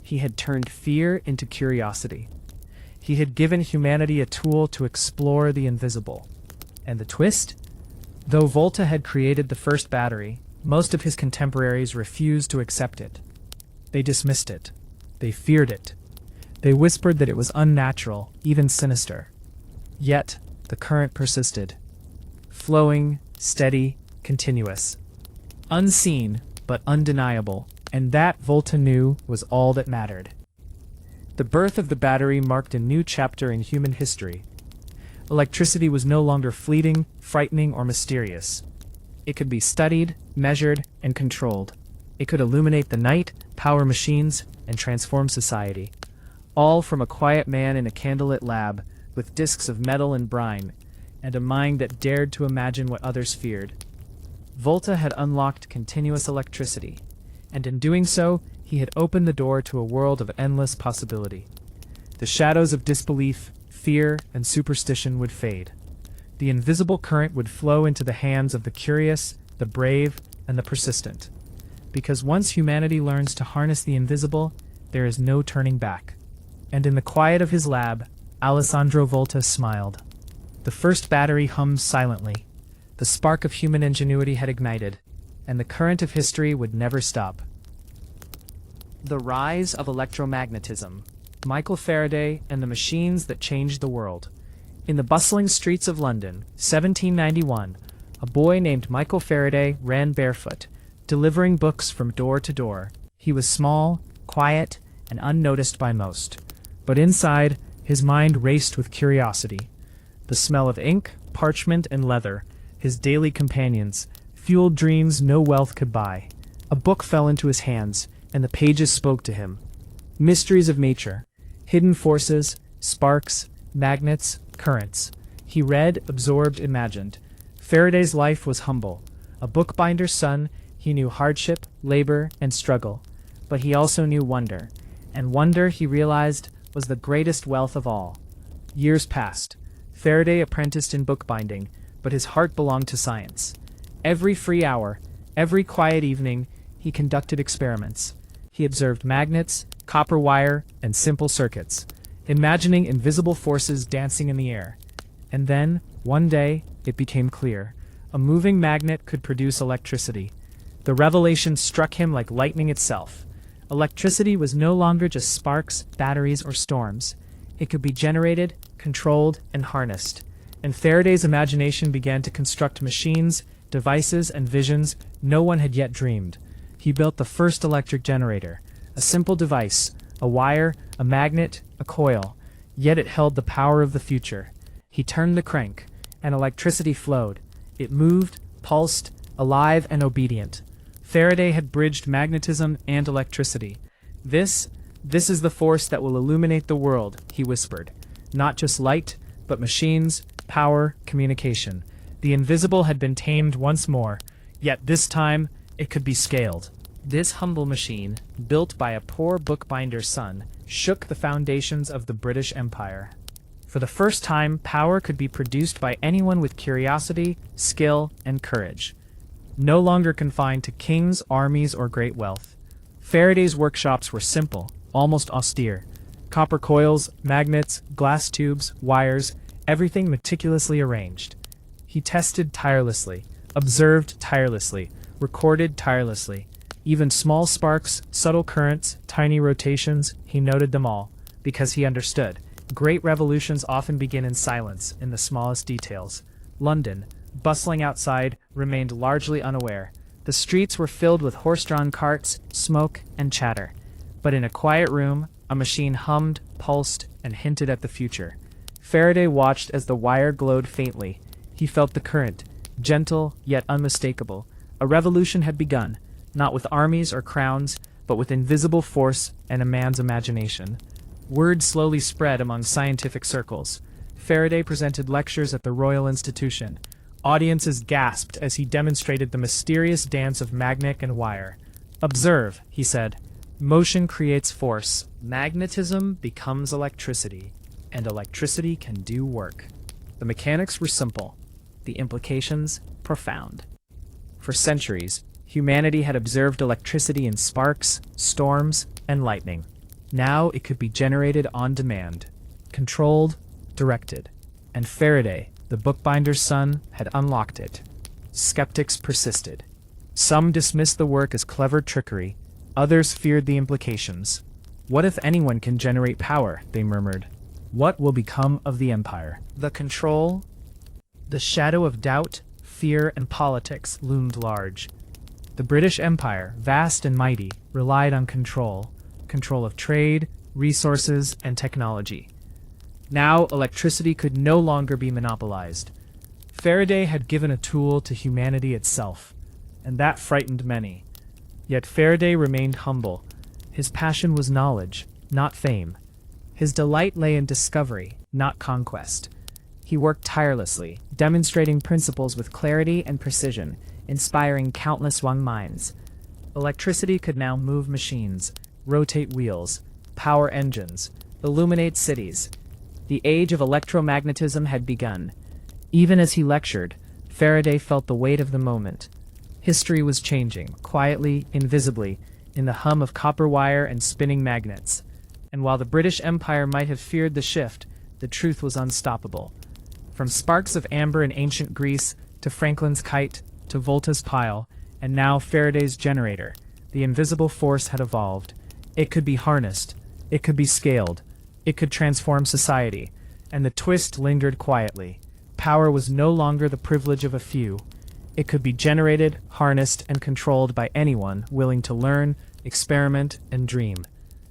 He had turned fear into curiosity. He had given humanity a tool to explore the invisible. And the twist? Though Volta had created the first battery, most of his contemporaries refused to accept it. They dismissed it. They feared it. They whispered that it was unnatural, even sinister. Yet, the current persisted. Flowing, steady, continuous. Unseen, but undeniable, and that, Volta knew, was all that mattered. The birth of the battery marked a new chapter in human history. Electricity was no longer fleeting, frightening, or mysterious. It could be studied, measured, and controlled. It could illuminate the night, power machines, and transform society. All from a quiet man in a candlelit lab, with disks of metal and brine, and a mind that dared to imagine what others feared. Volta had unlocked continuous electricity, and in doing so, he had opened the door to a world of endless possibility. The shadows of disbelief, fear, and superstition would fade. The invisible current would flow into the hands of the curious, the brave, and the persistent. Because once humanity learns to harness the invisible, there is no turning back. And in the quiet of his lab, Alessandro Volta smiled. The first battery hummed silently. The spark of human ingenuity had ignited, and the current of history would never stop. The rise of electromagnetism. Michael Faraday and the machines that changed the world. In the bustling streets of London, 1791, a boy named Michael Faraday ran barefoot, delivering books from door to door. He was small, quiet, and unnoticed by most. But inside, his mind raced with curiosity. The smell of ink, parchment, and leather, his daily companions, fueled dreams no wealth could buy. A book fell into his hands, and the pages spoke to him. Mysteries of nature, hidden forces, sparks, magnets, currents. He read, absorbed, imagined. Faraday's life was humble. A bookbinder's son, he knew hardship, labor, and struggle. But he also knew wonder. And wonder, he realized, was the greatest wealth of all. Years passed. Faraday apprenticed in bookbinding, but his heart belonged to science. Every free hour, every quiet evening, he conducted experiments. He observed magnets, copper wire, and simple circuits, imagining invisible forces dancing in the air. And then, one day, it became clear. A moving magnet could produce electricity. The revelation struck him like lightning itself. Electricity was no longer just sparks, batteries, or storms. It could be generated, controlled, and harnessed. And Faraday's imagination began to construct machines, devices, and visions no one had yet dreamed. He built the first electric generator, a simple device, a wire, a magnet, a coil, yet it held the power of the future. He turned the crank, and electricity flowed. It moved, pulsed, alive and obedient. Faraday had bridged magnetism and electricity. This is the force that will illuminate the world, he whispered. Not just light, but machines, power, communication. The invisible had been tamed once more, yet this time it could be scaled. This humble machine, built by a poor bookbinder's son, shook the foundations of the British Empire. For the first time, power could be produced by anyone with curiosity, skill, and courage. No longer confined to kings, armies, or great wealth. Faraday's workshops were simple, almost austere. Copper coils, magnets, glass tubes, wires, everything meticulously arranged. He tested tirelessly, observed tirelessly, recorded tirelessly. Even small sparks, subtle currents, tiny rotations, he noted them all, because he understood. Great revolutions often begin in silence, in the smallest details. London, bustling outside, remained largely unaware. The streets were filled with horse-drawn carts, smoke, and chatter. But in a quiet room, a machine hummed, pulsed, and hinted at the future. Faraday watched as the wire glowed faintly. He felt the current, gentle yet unmistakable. A revolution had begun, not with armies or crowns, but with invisible force and a man's imagination. Word slowly spread among scientific circles. Faraday presented lectures at the Royal Institution. Audiences gasped as he demonstrated the mysterious dance of magnet and wire. "Observe," he said. "Motion creates force. Magnetism becomes electricity, and electricity can do work." The mechanics were simple, the implications profound. For centuries, humanity had observed electricity in sparks, storms, and lightning. Now it could be generated on demand, controlled, directed. And Faraday, the bookbinder's son, had unlocked it. Skeptics persisted. Some dismissed the work as clever trickery. Others feared the implications. "What if anyone can generate power?" they murmured. "What will become of the empire?" The control, the shadow of doubt, fear, and politics loomed large. The British Empire, vast and mighty, relied on control of trade, resources, and technology. Now, electricity could no longer be monopolized. Faraday had given a tool to humanity itself, and that frightened many. Yet Faraday remained humble. His passion was knowledge, not fame. His delight lay in discovery, not conquest. He worked tirelessly, demonstrating principles with clarity and precision, inspiring countless young minds. Electricity could now move machines, rotate wheels, power engines, illuminate cities. The age of electromagnetism had begun. Even as he lectured, Faraday felt the weight of the moment. History was changing, quietly, invisibly, in the hum of copper wire and spinning magnets. And while the British Empire might have feared the shift, the truth was unstoppable. From sparks of amber in ancient Greece, to Franklin's kite, to Volta's pile, and now Faraday's generator, the invisible force had evolved. It could be harnessed, it could be scaled, it could transform society, and the twist lingered quietly. Power was no longer the privilege of a few. It could be generated, harnessed, and controlled by anyone willing to learn, experiment, and dream.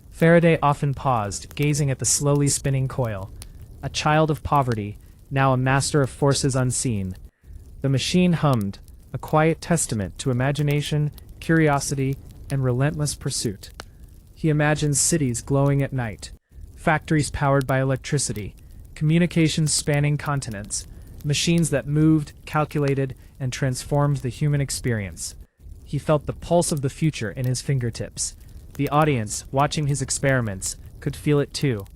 Faraday often paused, gazing at the slowly spinning coil. A child of poverty, now a master of forces unseen. The machine hummed, a quiet testament to imagination, curiosity, and relentless pursuit. He imagined cities glowing at night, factories powered by electricity, communications spanning continents, machines that moved, calculated, and transformed the human experience. He felt the pulse of the future in his fingertips. The audience, watching his experiments, could feel it too.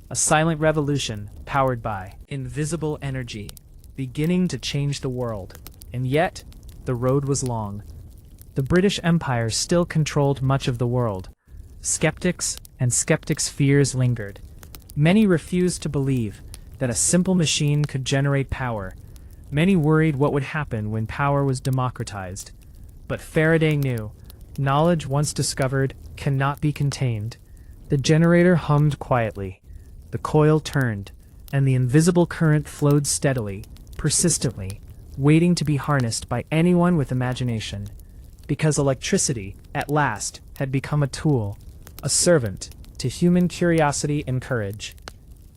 A silent revolution, powered by invisible energy, beginning to change the world. And yet, the road was long. The British Empire still controlled much of the world. Skeptics and skeptics' fears lingered. Many refused to believe that a simple machine could generate power. Many worried what would happen when power was democratized. But Faraday knew, knowledge once discovered cannot be contained. The generator hummed quietly. The coil turned, and the invisible current flowed steadily, persistently, waiting to be harnessed by anyone with imagination. Because electricity, at last, had become a tool, a servant, to human curiosity and courage.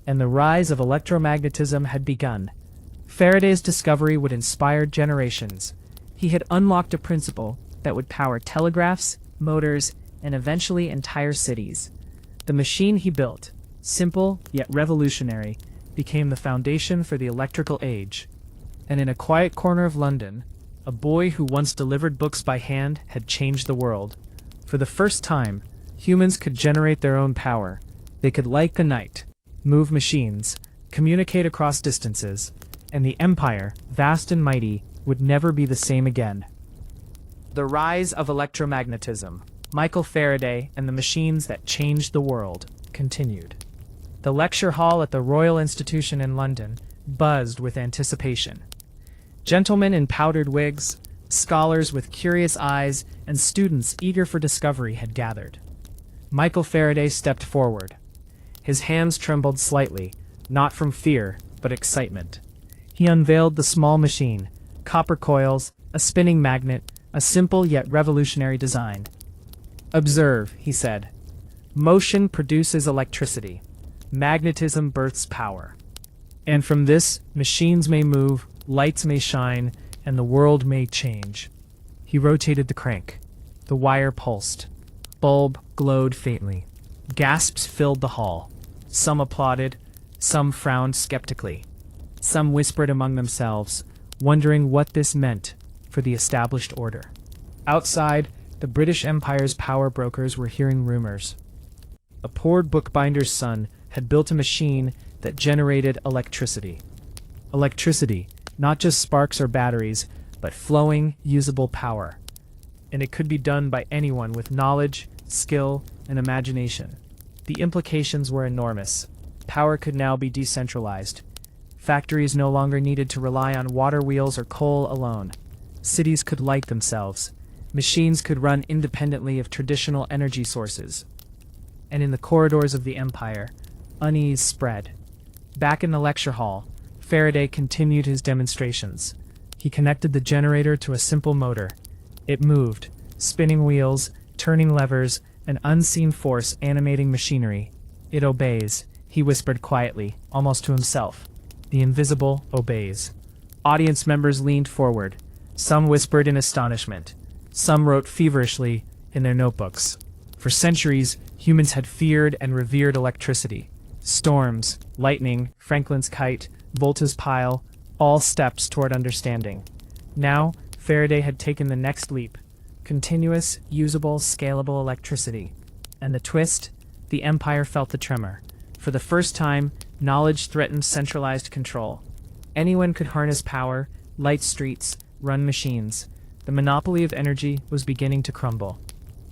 And the rise of electromagnetism had begun. Faraday's discovery would inspire generations. He had unlocked a principle that would power telegraphs, motors, and eventually entire cities. The machine he built, simple yet revolutionary, became the foundation for the electrical age. And in a quiet corner of London, a boy who once delivered books by hand had changed the world. For the first time, humans could generate their own power. They could light the night, move machines, communicate across distances, and the empire, vast and mighty, would never be the same again. The rise of electromagnetism, Michael Faraday and the machines that changed the world, continued. The lecture hall at the Royal Institution in London buzzed with anticipation. Gentlemen in powdered wigs, scholars with curious eyes, and students eager for discovery had gathered. Michael Faraday stepped forward. His hands trembled slightly, not from fear, but excitement. He unveiled the small machine, copper coils, a spinning magnet, a simple yet revolutionary design. "Observe," he said. "Motion produces electricity. Magnetism births power. And from this, machines may move, lights may shine, and the world may change." He rotated the crank. The wire pulsed. Bulb glowed faintly. Gasps filled the hall. Some applauded, some frowned skeptically. Some whispered among themselves, wondering what this meant for the established order. Outside, the British Empire's power brokers were hearing rumors. A poor bookbinder's son had built a machine that generated electricity. Electricity, not just sparks or batteries, but flowing, usable power. And it could be done by anyone with knowledge, skill, and imagination. The implications were enormous. Power could now be decentralized. Factories no longer needed to rely on water wheels or coal alone. Cities could light themselves. Machines could run independently of traditional energy sources. And in the corridors of the Empire, unease spread. Back in the lecture hall, Faraday continued his demonstrations. He connected the generator to a simple motor. It moved, spinning wheels, turning levers, an unseen force animating machinery. "It obeys," he whispered quietly, almost to himself. "The invisible obeys." Audience members leaned forward. Some whispered in astonishment. Some wrote feverishly in their notebooks. For centuries, humans had feared and revered electricity. Storms, lightning, Franklin's kite, Volta's pile, all steps toward understanding. Now, Faraday had taken the next leap. Continuous, usable, scalable electricity. And the twist? The Empire felt the tremor. For the first time, knowledge threatened centralized control. Anyone could harness power, light streets, run machines. The monopoly of energy was beginning to crumble.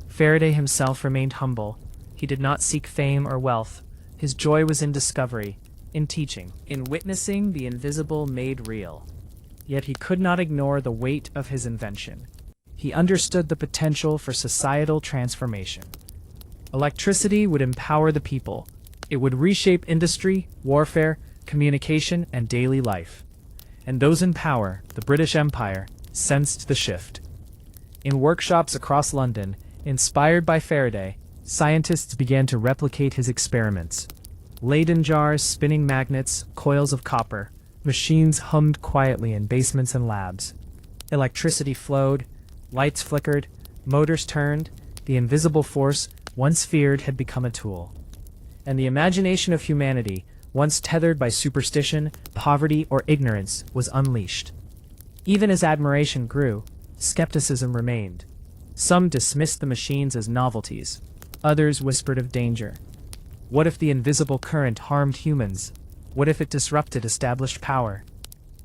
Faraday himself remained humble. He did not seek fame or wealth. His joy was in discovery. in teaching, in witnessing the invisible made real. Yet he could not ignore the weight of his invention. He understood the potential for societal transformation. Electricity would empower the people. It would reshape industry, warfare, communication, and daily life. And those in power, the British Empire, sensed the shift. In workshops across London, inspired by Faraday, scientists began to replicate his experiments. Leyden jars, spinning magnets, coils of copper, machines hummed quietly in basements and labs. Electricity flowed, lights flickered, motors turned, the invisible force, once feared, had become a tool. And the imagination of humanity, once tethered by superstition, poverty, or ignorance, was unleashed. Even as admiration grew, skepticism remained. Some dismissed the machines as novelties. Others whispered of danger. What if the invisible current harmed humans? What if it disrupted established power?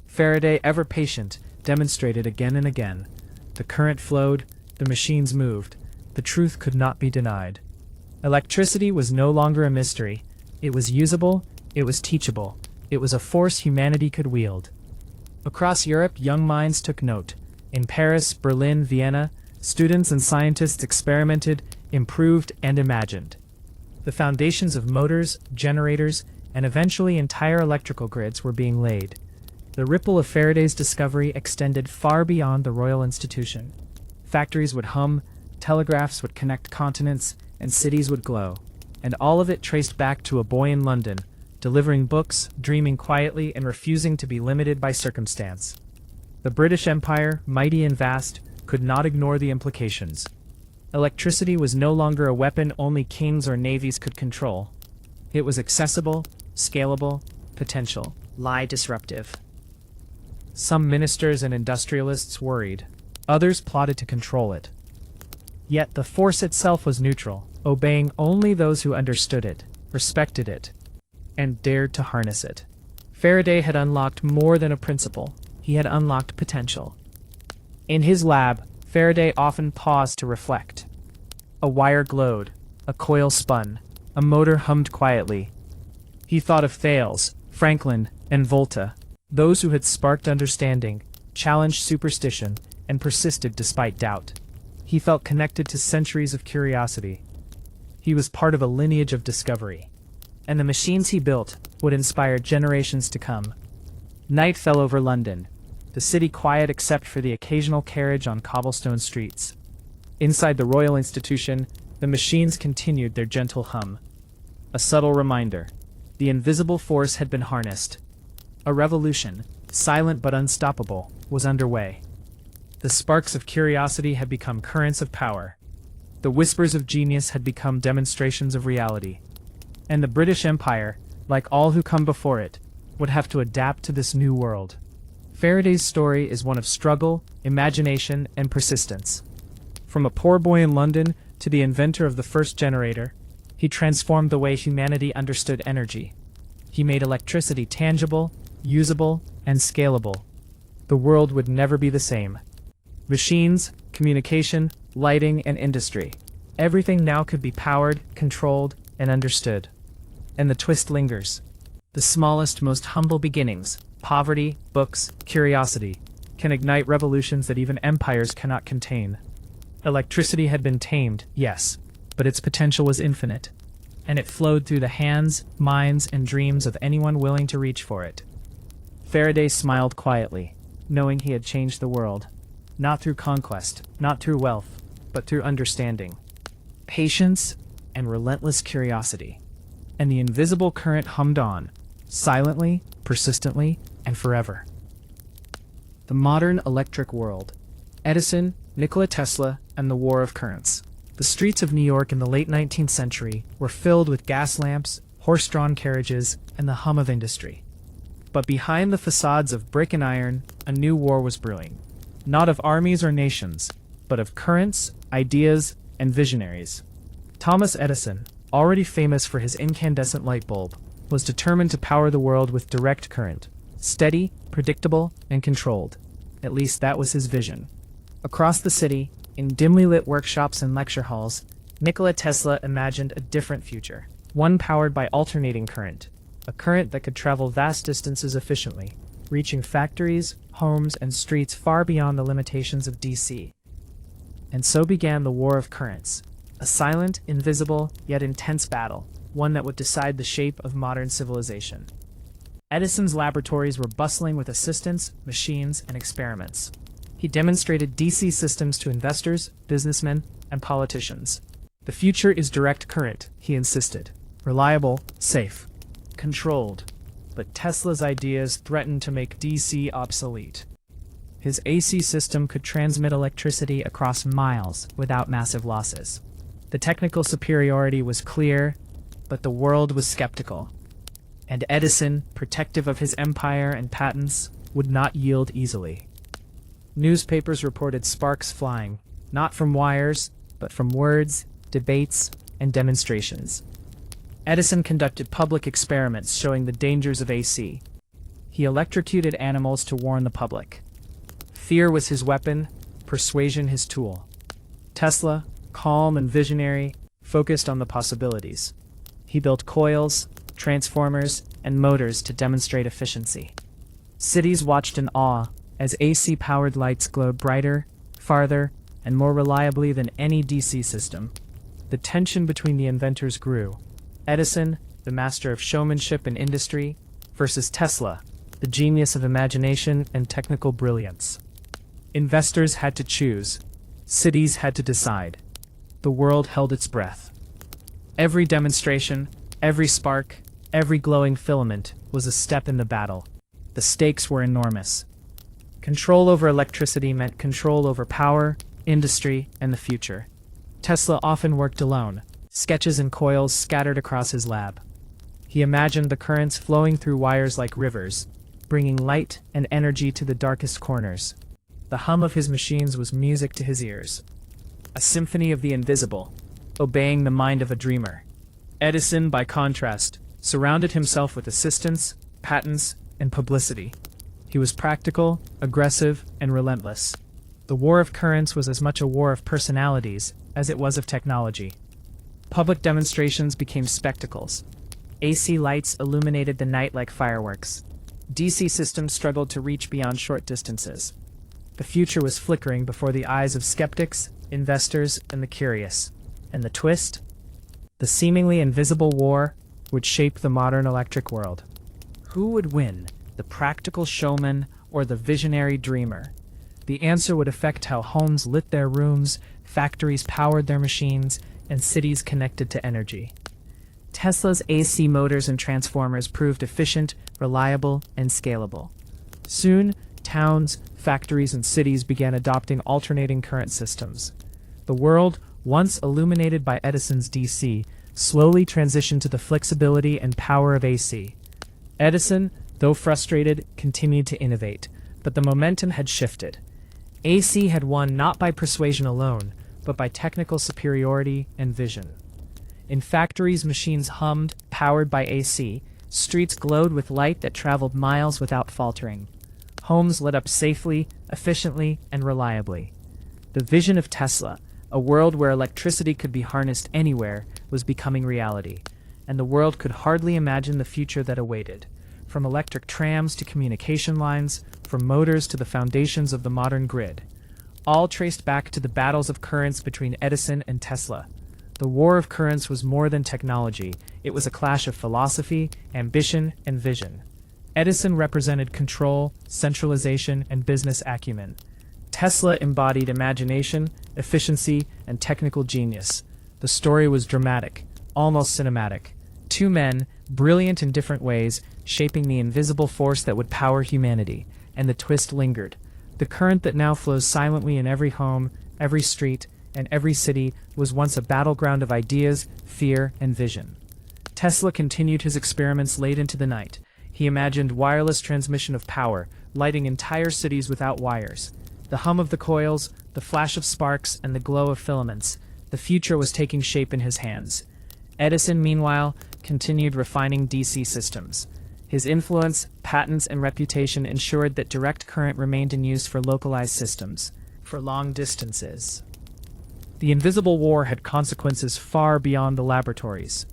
Faraday, ever patient, demonstrated again and again. The current flowed, the machines moved. The truth could not be denied. Electricity was no longer a mystery. It was usable, it was teachable, it was a force humanity could wield. Across Europe, young minds took note. In Paris, Berlin, Vienna, students and scientists experimented, improved, and imagined. The foundations of motors, generators, and eventually entire electrical grids were being laid. The ripple of Faraday's discovery extended far beyond the Royal Institution. Factories would hum, telegraphs would connect continents, and cities would glow. And all of it traced back to a boy in London, delivering books, dreaming quietly, and refusing to be limited by circumstance. The British Empire, mighty and vast, could not ignore the implications. Electricity was no longer a weapon only kings or navies could control. It was accessible, scalable, potential, disruptive. Some ministers and industrialists worried. Others plotted to control it. Yet the force itself was neutral, obeying only those who understood it, respected it, and dared to harness it. Faraday had unlocked more than a principle. He had unlocked potential. In his lab, Faraday often paused to reflect. A wire glowed, a coil spun, a motor hummed quietly. He thought of Thales, Franklin, and Volta, those who had sparked understanding, challenged superstition, and persisted despite doubt. He felt connected to centuries of curiosity. He was part of a lineage of discovery. And the machines he built would inspire generations to come. Night fell over London, the city quiet except for the occasional carriage on cobblestone streets. Inside the Royal Institution, the machines continued their gentle hum. A subtle reminder. The invisible force had been harnessed. A revolution, silent but unstoppable, was underway. The sparks of curiosity had become currents of power. The whispers of genius had become demonstrations of reality. And the British Empire, like all who come before it, would have to adapt to this new world. Faraday's story is one of struggle, imagination, and persistence. From a poor boy in London to the inventor of the first generator, he transformed the way humanity understood energy. He made electricity tangible, usable, and scalable. The world would never be the same. Machines, communication, lighting, and industry. Everything now could be powered, controlled, and understood. And the twist lingers. The smallest, most humble beginnings, poverty, books, curiosity, can ignite revolutions that even empires cannot contain. Electricity had been tamed, yes, but its potential was infinite. And it flowed through the hands, minds, and dreams of anyone willing to reach for it. Faraday smiled quietly, knowing he had changed the world. Not through conquest, not through wealth, but through understanding, patience, and relentless curiosity. And the invisible current hummed on, silently, persistently, and forever. The modern electric world. Edison, Nikola Tesla, and the War of Currents. The streets of New York in the late 19th century were filled with gas lamps, horse-drawn carriages, and the hum of industry. But behind the facades of brick and iron, a new war was brewing. Not of armies or nations, but of currents, ideas, and visionaries. Thomas Edison, already famous for his incandescent light bulb, was determined to power the world with direct current, steady, predictable, and controlled. At least that was his vision. Across the city, in dimly lit workshops and lecture halls, Nikola Tesla imagined a different future, one powered by alternating current, a current that could travel vast distances efficiently, reaching factories, homes, and streets far beyond the limitations of DC. And so began the War of Currents, a silent, invisible, yet intense battle, one that would decide the shape of modern civilization. Edison's laboratories were bustling with assistants, machines, and experiments. He demonstrated DC systems to investors, businessmen, and politicians. The future is direct current, he insisted. Reliable, safe, controlled. But Tesla's ideas threatened to make DC obsolete. His AC system could transmit electricity across miles without massive losses. The technical superiority was clear, but the world was skeptical. And Edison, protective of his empire and patents, would not yield easily. Newspapers reported sparks flying, not from wires, but from words, debates, and demonstrations. Edison conducted public experiments showing the dangers of AC. He electrocuted animals to warn the public. Fear was his weapon, persuasion his tool. Tesla, calm and visionary, focused on the possibilities. He built coils, transformers, and motors to demonstrate efficiency. Cities watched in awe as AC-powered lights glowed brighter, farther, and more reliably than any DC system. The tension between the inventors grew. Edison, the master of showmanship and industry, versus Tesla, the genius of imagination and technical brilliance. Investors had to choose. Cities had to decide. The world held its breath. Every demonstration, every spark, every glowing filament was a step in the battle. The stakes were enormous. Control over electricity meant control over power, industry, and the future. Tesla often worked alone, sketches and coils scattered across his lab. He imagined the currents flowing through wires like rivers, bringing light and energy to the darkest corners. The hum of his machines was music to his ears. A symphony of the invisible, obeying the mind of a dreamer. Edison, by contrast, surrounded himself with assistants, patents, and publicity. He was practical, aggressive, and relentless. The War of Currents was as much a war of personalities as it was of technology. Public demonstrations became spectacles. AC lights illuminated the night like fireworks. DC systems struggled to reach beyond short distances. The future was flickering before the eyes of skeptics, investors, and the curious. And the twist? The seemingly invisible war would shape the modern electric world. Who would win, the practical showman or the visionary dreamer? The answer would affect how homes lit their rooms, factories powered their machines, and cities connected to energy. Tesla's AC motors and transformers proved efficient, reliable, and scalable. Soon, towns, factories, and cities began adopting alternating current systems. The world, once illuminated by Edison's DC, slowly transitioned to the flexibility and power of AC. Edison, though frustrated, continued to innovate, but the momentum had shifted. AC had won not by persuasion alone, but by technical superiority and vision. In factories, machines hummed, powered by AC. Streets glowed with light that traveled miles without faltering. Homes lit up safely, efficiently, and reliably. The vision of Tesla, a world where electricity could be harnessed anywhere, was becoming reality, and the world could hardly imagine the future that awaited. From electric trams to communication lines, from motors to the foundations of the modern grid, all traced back to the battles of currents between Edison and Tesla. The War of Currents was more than technology, it was a clash of philosophy, ambition, and vision. Edison represented control, centralization, and business acumen. Tesla embodied imagination, efficiency, and technical genius. The story was dramatic, almost cinematic. Two men, brilliant in different ways, shaping the invisible force that would power humanity. And the twist lingered. The current that now flows silently in every home, every street, and every city was once a battleground of ideas, fear, and vision. Tesla continued his experiments late into the night. He imagined wireless transmission of power, lighting entire cities without wires. The hum of the coils, the flash of sparks, and the glow of filaments. The future was taking shape in his hands. Edison, meanwhile, continued refining DC systems. His influence, patents, and reputation ensured that direct current remained in use for localized systems, for long distances. The invisible war had consequences far beyond the laboratories.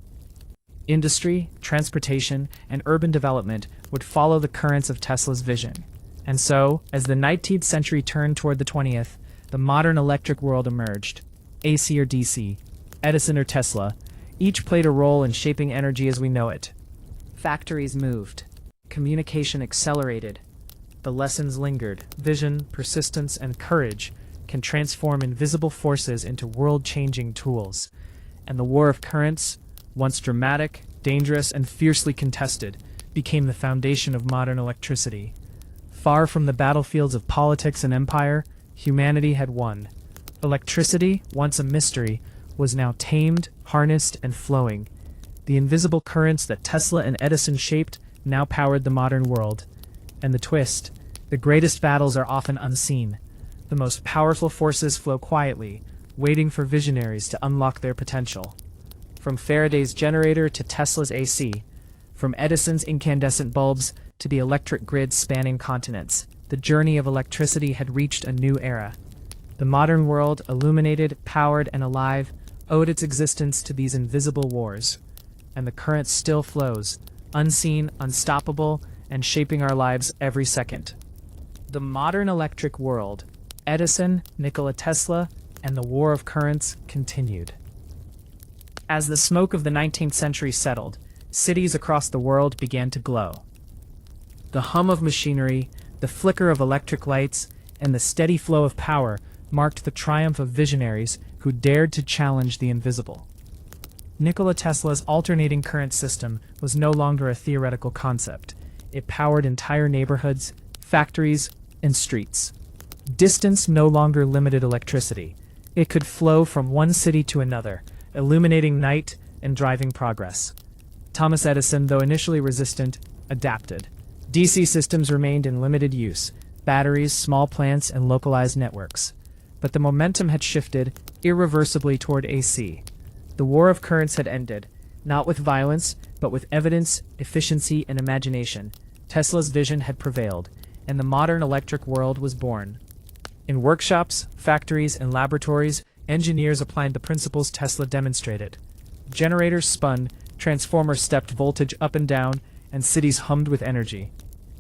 Industry, transportation, and urban development would follow the currents of Tesla's vision. And so, as the 19th century turned toward the 20th, the modern electric world emerged. AC or DC, Edison or Tesla, each played a role in shaping energy as we know it. Factories moved. Communication accelerated. The lessons lingered. Vision, persistence, and courage can transform invisible forces into world-changing tools. And the war of currents, once dramatic, dangerous, and fiercely contested, became the foundation of modern electricity. Far from the battlefields of politics and empire, humanity had won. Electricity, once a mystery, was now tamed, harnessed, and flowing. The invisible currents that Tesla and Edison shaped now powered the modern world. And the twist: the greatest battles are often unseen. The most powerful forces flow quietly, waiting for visionaries to unlock their potential. From Faraday's generator to Tesla's AC, from Edison's incandescent bulbs to the electric grid spanning continents, the journey of electricity had reached a new era. The modern world, illuminated, powered, and alive, owed its existence to these invisible wars. And the current still flows, unseen, unstoppable, and shaping our lives every second. The modern electric world, Edison, Nikola Tesla, and the war of currents continued. As the smoke of the 19th century settled, cities across the world began to glow. The hum of machinery, the flicker of electric lights, and the steady flow of power marked the triumph of visionaries who dared to challenge the invisible. Nikola Tesla's alternating current system was no longer a theoretical concept. It powered entire neighborhoods, factories, and streets. Distance no longer limited electricity. It could flow from one city to another, illuminating night and driving progress. Thomas Edison, though initially resistant, adapted. DC systems remained in limited use: batteries, small plants, and localized networks. But the momentum had shifted irreversibly toward AC. The war of currents had ended, not with violence, but with evidence, efficiency, and imagination. Tesla's vision had prevailed, and the modern electric world was born. In workshops, factories, and laboratories, engineers applied the principles Tesla demonstrated. Generators spun, transformers stepped voltage up and down, and cities hummed with energy.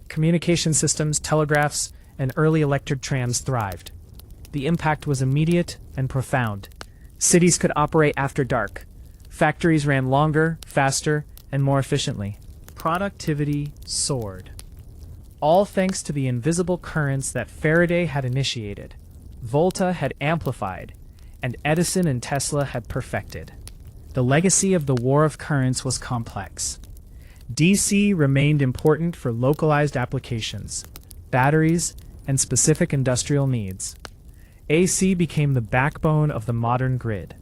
Communication systems, telegraphs, and early electric trams thrived. The impact was immediate and profound. Cities could operate after dark. Factories ran longer, faster, and more efficiently. Productivity soared. All thanks to the invisible currents that Faraday had initiated, Volta had amplified, and Edison and Tesla had perfected. The legacy of the war of currents was complex. DC remained important for localized applications, batteries, and specific industrial needs. AC became the backbone of the modern grid.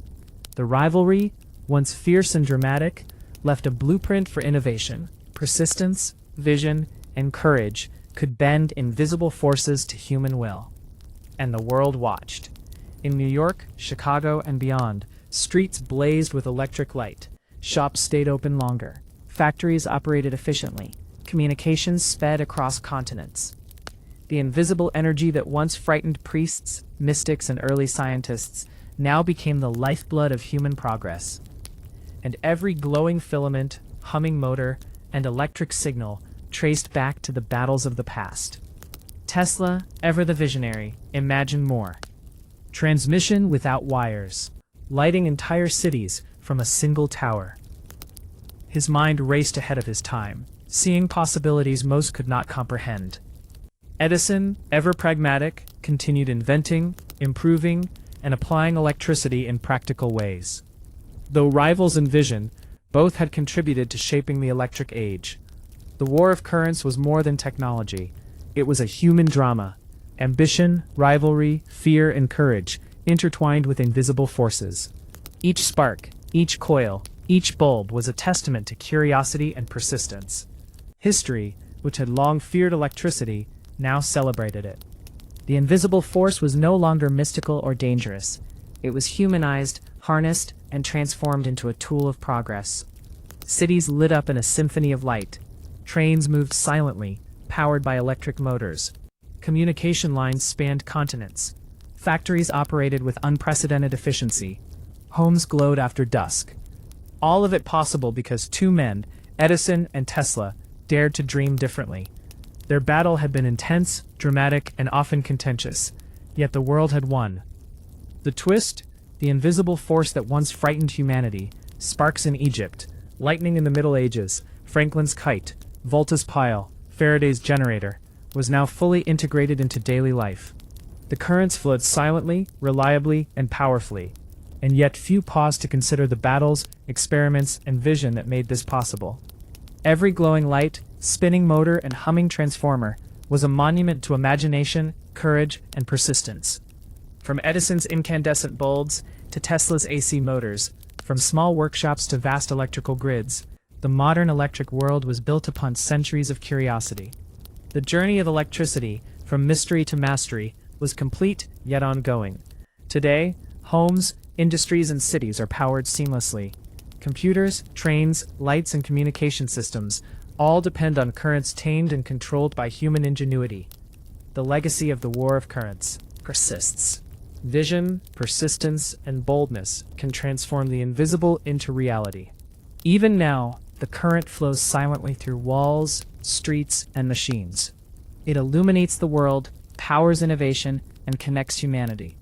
The rivalry, once fierce and dramatic, left a blueprint for innovation. Persistence, vision, and courage could bend invisible forces to human will. And the world watched. In New York, Chicago, and beyond, streets blazed with electric light. Shops stayed open longer. Factories operated efficiently. Communications sped across continents. The invisible energy that once frightened priests, mystics, and early scientists now became the lifeblood of human progress. And every glowing filament, humming motor, and electric signal traced back to the battles of the past. Tesla, ever the visionary, imagined more. Transmission without wires, lighting entire cities from a single tower. His mind raced ahead of his time, seeing possibilities most could not comprehend. Edison, ever pragmatic, continued inventing, improving, and applying electricity in practical ways. Though rivals in vision, both had contributed to shaping the electric age. The war of currents was more than technology. It was a human drama. Ambition, rivalry, fear, and courage intertwined with invisible forces. Each spark, each coil, each bulb was a testament to curiosity and persistence. History, which had long feared electricity, now celebrated it. The invisible force was no longer mystical or dangerous. It was humanized, harnessed, and transformed into a tool of progress. Cities lit up in a symphony of light. Trains moved silently, powered by electric motors. Communication lines spanned continents. Factories operated with unprecedented efficiency. Homes glowed after dusk. All of it possible because two men, Edison and Tesla, dared to dream differently. Their battle had been intense, dramatic, and often contentious, yet the world had won. The twist? The invisible force that once frightened humanity, sparks in Egypt, lightning in the Middle Ages, Franklin's kite, Volta's pile, Faraday's generator, was now fully integrated into daily life. The currents flowed silently, reliably, and powerfully, and yet few paused to consider the battles, experiments, and vision that made this possible. Every glowing light, spinning motor, and humming transformer was a monument to imagination, courage, and persistence. From Edison's incandescent bulbs to Tesla's AC motors, from small workshops to vast electrical grids, the modern electric world was built upon centuries of curiosity. The journey of electricity, from mystery to mastery, was complete yet ongoing. Today, homes, industries, and cities are powered seamlessly. Computers, trains, lights, and communication systems all depend on currents tamed and controlled by human ingenuity. The legacy of the War of Currents persists. Vision, persistence, and boldness can transform the invisible into reality. Even now, the current flows silently through walls, streets, and machines. It illuminates the world, powers innovation, and connects humanity.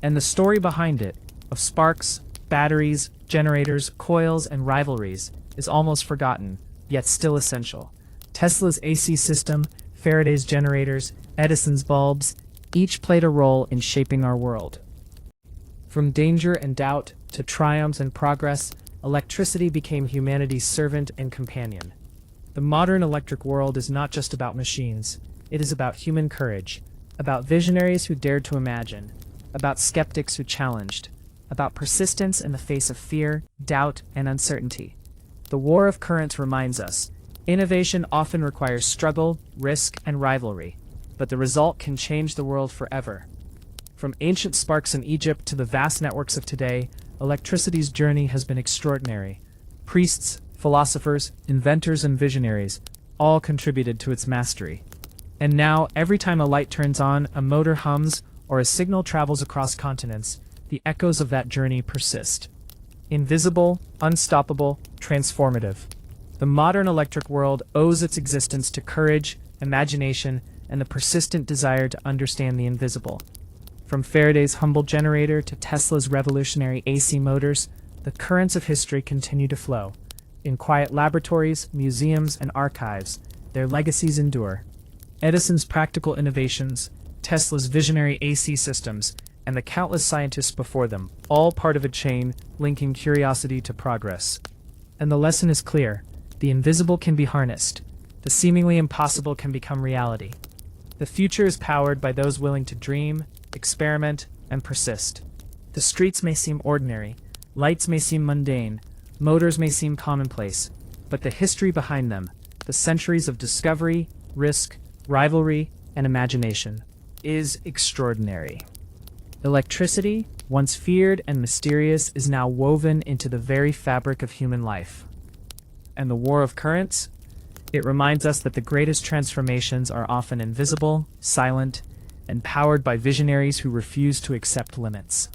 And the story behind it, of sparks, batteries, generators, coils, and rivalries, is almost forgotten, yet still essential. Tesla's AC system, Faraday's generators, Edison's bulbs, each played a role in shaping our world. From danger and doubt to triumphs and progress, electricity became humanity's servant and companion. The modern electric world is not just about machines. It is about human courage, about visionaries who dared to imagine, about skeptics who challenged, about persistence in the face of fear, doubt, and uncertainty. The War of Currents reminds us, innovation often requires struggle, risk, and rivalry, but the result can change the world forever. From ancient sparks in Egypt to the vast networks of today, electricity's journey has been extraordinary. Priests, philosophers, inventors, and visionaries all contributed to its mastery. And now, every time a light turns on, a motor hums, or a signal travels across continents, the echoes of that journey persist. Invisible, unstoppable, transformative. The modern electric world owes its existence to courage, imagination, and the persistent desire to understand the invisible. From Faraday's humble generator to Tesla's revolutionary AC motors, the currents of history continue to flow. In quiet laboratories, museums, and archives, their legacies endure. Edison's practical innovations, Tesla's visionary AC systems, and the countless scientists before them, all part of a chain linking curiosity to progress. And the lesson is clear: the invisible can be harnessed. The seemingly impossible can become reality. The future is powered by those willing to dream, experiment, and persist. The streets may seem ordinary, lights may seem mundane, motors may seem commonplace, but the history behind them, the centuries of discovery, risk, rivalry, and imagination, is extraordinary. Electricity, once feared and mysterious, is now woven into the very fabric of human life. And the War of Currents? It reminds us that the greatest transformations are often invisible, silent, and powered by visionaries who refuse to accept limits.